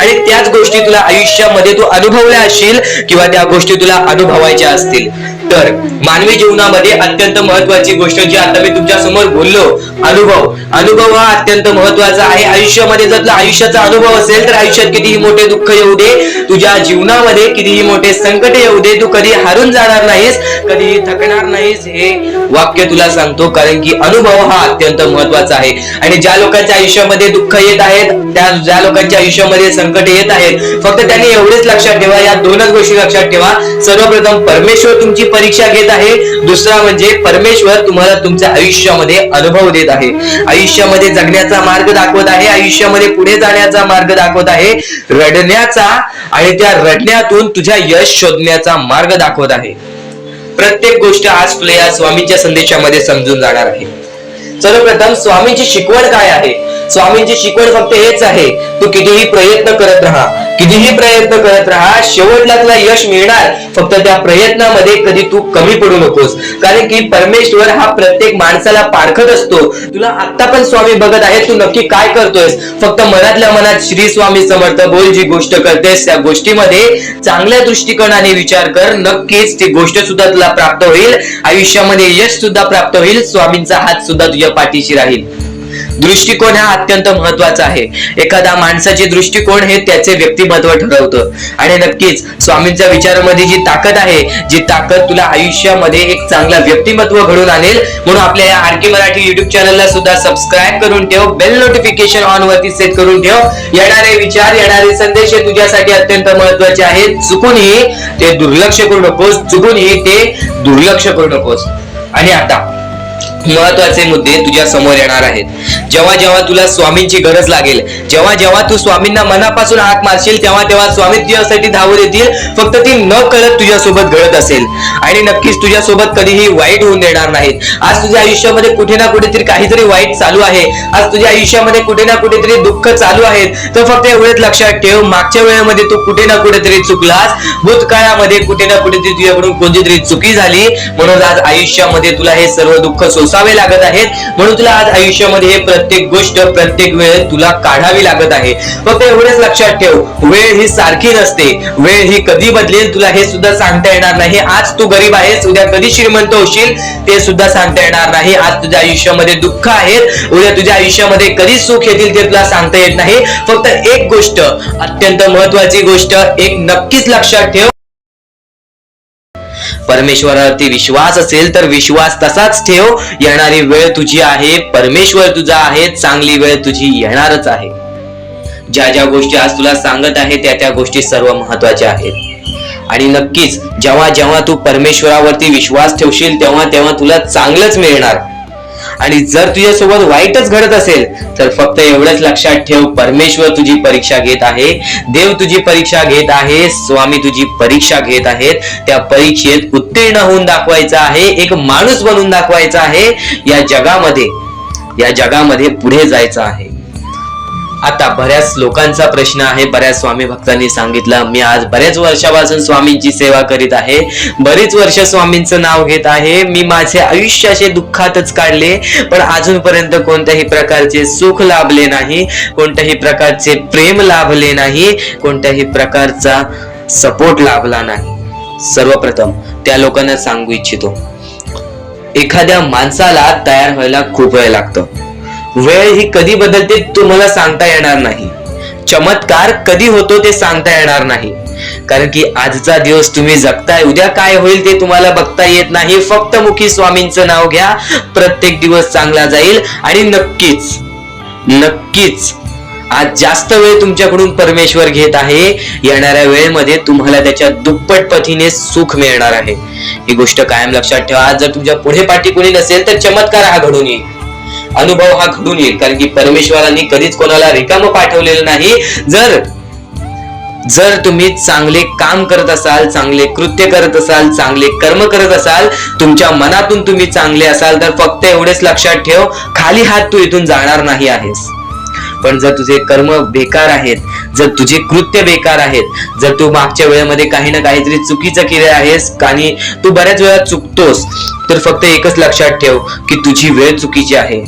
आणि त्याच गोष्टी तुला आयुष्यामध्ये तू अनुभवल्या असशील किंवा त्या गोष्टी तुला अनुभवायच्या असतील. तर मानवी जीवनामध्ये अत्यंत महत्वाची गोष्ट जी आता मी तुमच्या समोर बोललो, अनुभव हा अत्यंत महत्वाचा आहे. आयुष्यामध्ये जर तुला आयुष्याचा अनुभव असेल तर आयुष्यात कितीही मोठे दुःख येऊ दे, तुझ्या जीवनामध्ये कितीही मोठे संकट येऊ दे, तू कधी हारून जाणार नाहीस, कधीही थकणार नाहीस, हे वाक्य तुला सांगतो. कारण की अनुभव हा अत्यंत महत्वाचा आहे. आणि ज्या लोकांच्या आयुष्यामध्ये दुःख येत आहेत, ज्या लोकांच्या आयुष्यामध्ये संकट येत आहेत, फक्त त्यांनी एवढेच लक्षात ठेवा, या दोनच गोष्टी लक्षात ठेवा. सर्वप्रथम परमेश्वर तुमची परीक्षा घेत आहे, दुसरा म्हणजे परमेश्वर तुम्हाला तुमच्या आयुष्यामध्ये अनुभव देत आहे, आयुष्यामध्ये जगण्याचा मार्ग दाखवत आहे, आयुष्यामध्ये पुढे जाण्याचा मार्ग दाखवत आहे, रडण्याचा आणि त्या रडण्यातून तुझ्या यश शोधण्याचा मार्ग दाखवत आहे. प्रत्येक गोष्ट आज तुला या स्वामींच्या संदेशामध्ये समजून जाणार आहे. सर्वप्रथम स्वामींची शिकवण काय आहे? स्वामींची शिकवण फक्त हेच आहे, तू कितीही प्रयत्न करत राहा, शेवटला तुला यश मिळणार. फक्त त्या प्रयत्नामध्ये कधी तू कमी पडू नकोस. कारण की परमेश्वर हा प्रत्येक माणसाला पारखत असतो. तुला आता पण स्वामी बघत आहे, तू नक्की काय करतोयस. फक्त मनातल्या मनात श्री स्वामी समर्थ बोल, जी गोष्ट करतेस त्या गोष्टीमध्ये चांगल्या दृष्टिकोनाने विचार कर, नक्कीच ती गोष्ट सुद्धा तुला प्राप्त होईल, आयुष्यामध्ये यश सुद्धा प्राप्त होईल, स्वामींचा हात सुद्धा तुझ्या पाठीशी राहील. दृष्टिकोन हा अत्यंत महत्वाचा आहे. एखाद्या माणसाचे दृष्टिकोन हे त्याचे व्यक्तिमत्व ठरवतं. आणि नक्कीच स्वामींच्या विचारामध्ये जी ताकद आहे, जी ताकद तुला आयुष्यामध्ये एक चांगला व्यक्तिमत्व घडून आणेल. म्हणून आपल्या या आरके मराठी युट्यूब चॅनलला सुद्धा सबस्क्राईब करून ठेव, बेल नोटिफिकेशन ऑन वरती सेट करून ठेव. येणारे विचार, येणारे संदेश हे तुझ्यासाठी अत्यंत महत्वाचे आहेत. चुकूनही ते दुर्लक्ष करू नकोस. आणि आता महत्वाचे मुद्दे तुझ्या समोर येणार आहेत. जेव्हा जेव्हा तुला स्वामींची गरज लागेल, जेव्हा जेव्हा तू स्वामींना मनापासून हाक मारशील, तेव्हा तेव्हा स्वामी तुझ्यासाठी धावत येतील. फक्त ती न कळत तुझ्यासोबत घडत असेल आणि नक्कीच तुझ्यासोबत कधीही वाईट होऊन देणार नाहीत. आज तुझ्या आयुष्यामध्ये कुठे ना कुठेतरी काहीतरी वाईट चालू आहे, आज तुझ्या आयुष्यामध्ये कुठे ना कुठेतरी दुःख चालू आहेत, तर फक्त एवढेच लक्षात ठेव, मागच्या वेळेमध्ये तू कुठे ना कुठेतरी चुकलास, भूतकाळामध्ये कुठे ना कुठेतरी तुझ्याकडून कोणतीतरी चुकी झाली, म्हणून आज आयुष्यामध्ये तुला हे सर्व दुःख लागत आहेत. म्हणून तुला आज आयुष्यामध्ये हे प्रत्येक गोष्ट, प्रत्येक वेळ तुला काढावी लागत आहे. फक्त एवढेच लक्षात ठेव, वेळ ही सारखी नसते, वेळ ही कधी बदलेल तुला हे सुद्धा सांगता येणार नाही. आज तू गरीब आहेस, उद्या कधी श्रीमंत होशील ते सुद्धा सांगता येणार नाही. आज तुझ्या आयुष्यामध्ये दुःख आहेत, उद्या तुझ्या आयुष्यामध्ये कधी सुख येतील ते तुला सांगता येत नाही. फक्त एक गोष्ट, अत्यंत महत्वाची गोष्ट एक नक्कीच लक्षात ठेव, परमेश्वरावरती विश्वास असेल तर विश्वास तसाच ठेव. येणारी वेळ तुझी आहे, परमेश्वर तुझा आहे, चांगली वेळ तुझी येणारच आहे. ज्या ज्या गोष्टी आज तुला सांगत आहे त्या गोष्टी सर्व महत्वाच्या आहेत. आणि नक्कीच जेव्हा जेव्हा तू परमेश्वरावरती विश्वास ठेवशील तेव्हा तेव्हा तुला चांगलंच मिळणार. आणि जर तुझ्यासोबत वाईटच घडत असेल तर फक्त एवढंच लक्षात ठेव, परमेश्वर तुझी परीक्षा घेत आहे, देव तुझी परीक्षा घेत आहे, स्वामी तुझी परीक्षा घेत आहेत. त्या परीक्षेत उत्तीर्ण होऊन दाखवायचं आहे, एक माणूस बनून दाखवायचा आहे, या जगामध्ये पुढे जायचं आहे. आता बऱ्याच लोकांचा प्रश्न आहे, बऱ्याच स्वामी भक्तांनी सांगितलं, मी आज बऱ्याच वर्षापासून स्वामींची सेवा करीत आहे, बरीच वर्ष स्वामींचं नाव घेत आहे, मी माझे आयुष्य असे दुःखातच काढले, पण अजूनपर्यंत कोणत्याही प्रकारचे सुख लाभले नाही, कोणत्याही प्रकारचे प्रेम लाभले नाही, कोणत्याही प्रकारचा सपोर्ट लाभला नाही. सर्वप्रथम त्या लोकांना सांगू इच्छितो, एखाद्या माणसाला तयार व्हायला खूप वेळ लागतो. वेळ ही कधी बदलते तुम्हाला सांगता येणार नाही, चमत्कार कधी होतो ते सांगता येणार नाही. कारण की आजचा दिवस तुम्ही जगताय, उद्या काय होईल ते तुम्हाला बघता येत नाही. फक्त मुखी स्वामींचं नाव घ्या, प्रत्येक दिवस चांगला जाईल. आणि नक्कीच आज जास्त वेळ तुमच्याकडून परमेश्वर घेत आहे, येणाऱ्या वेळेमध्ये तुम्हाला त्याच्या दुप्पट पटीने सुख मिळणार आहे. ही गोष्ट कायम लक्षात ठेवा. आज जर तुमच्या पुढे पाठी कोणी नसेल तर चमत्कार हा घडून येईल, अनुभव हा घडून येईल. कारण की परमेश्वरांनी कधीच कोणाला रिकामं पाठवलेलं नाही. जर तुम्ही चांगले काम करत असाल, चांगले कृत्य करत असाल, चांगले कर्म करत असाल, तुमच्या मनातून तुम्ही चांगले असाल, तर फक्त एवढेच लक्षात ठेव, खाली हात तू इथून जाणार नाही आहेस. पण जर तुझे कर्म बेकार आहेत, जर तुझे कृत्य बेकार आहेत, जर तू मागच्या वेळेमध्ये काही ना काहीतरी चुकीचं केले आहेस आणि तू बऱ्याच वेळा चुकतोस, तर फक्त एकच लक्षात ठेव की तुझी वेळ चुकीची आहे.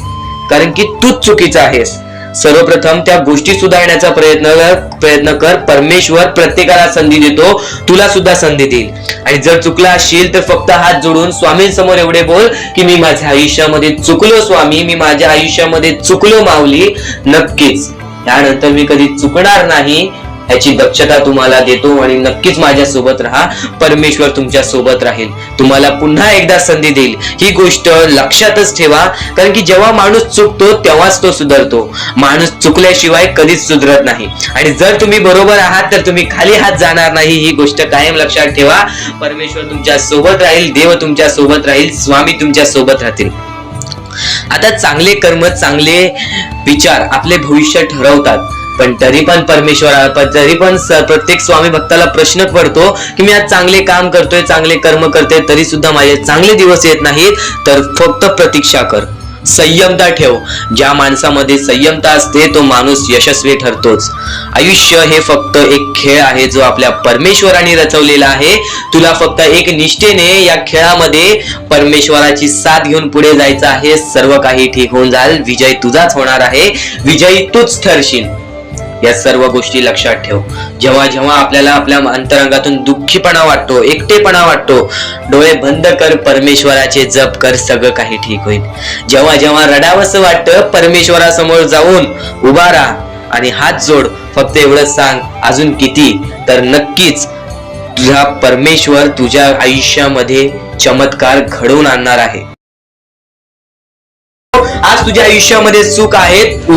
कारण की तूच चुकीचा आहेस. सर्वप्रथम त्या गोष्टी सुधारण्याचा प्रयत्न कर. परमेश्वर प्रत्येकाला संधी देतो, तुला सुद्धा संधी देईल. आणि जर चुकला असशील तर फक्त हात जोडून स्वामींसमोर एवढे बोल की मी माझ्या आयुष्यामध्ये चुकलो स्वामी, मी माझ्या आयुष्यामध्ये चुकलो माऊली. नक्कीच त्यानंतर मी कधी चुकणार नाही याची दक्षता तुम्हाला देतो आणि नक्कीच माझ्या सोबत राहा. परमेश्वर तुमच्या सोबत राहील, तुम्हाला पुन्हा एकदा संधी देईल. ही गोष्ट लक्षातच ठेवा, कारण की जेव्हा माणूस चुकतो तेव्हाच तो सुधारतो. माणूस चुकल्याशिवाय कधीच सुधरत नाही. आणि जर तुम्ही बरोबर आहात तर तुम्ही खाली हात जाणार नाही, ही गोष्ट कायम लक्षात ठेवा. परमेश्वर तुमच्या सोबत राहील, देव तुमच्या सोबत राहील, स्वामी तुमच्या सोबत राहतील. आता चांगले कर्म, चांगले विचार आपले भविष्य ठरवतात. पण तरी पण प्रत्येक स्वामी भक्ताला प्रश्न पडतो की मी आज चांगले काम करतोय, चांगले कर्म करतोय, तरी सुद्धा माझे चांगले दिवस येत नाहीत. तर फक्त प्रतीक्षा कर, संयमता ठेव. ज्या माणसामध्ये संयमता असते तो माणूस यशस्वी ठरतोच. आयुष्य हे फक्त एक खेळ आहे जो आपल्या परमेश्वराने रचवलेला आहे. तुला फक्त एक निष्ठेने या खेळामध्ये परमेश्वराची साथ घेऊन पुढे जायचं आहे. सर्व काही ठीक होऊन जाईल. विजय तुझाच होणार आहे, विजयी तूच ठरशील. या सर्व गोष्टी लक्षात ठेव. जेव्हा जेव्हा आपल्याला आपल्या अंतरंगातून दुःखीपणा वाटतो, एकटेपणा वाटतो, डोळे बंद कर, परमेश्वराचे जप कर, सगळं काही ठीक होईल. जेव्हा जेव्हा रडावंसं वाटतं, परमेश्वरासमोर जाऊन उभा राहा आणि हात जोड. फक्त एवढं सांग, अजून किती, तर नक्कीच तुझा परमेश्वर तुझ्या आयुष्यामध्ये चमत्कार घडवून आणणार आहे. आज तुझ्या आयुष्यामध्ये सुख आहेत, उद्या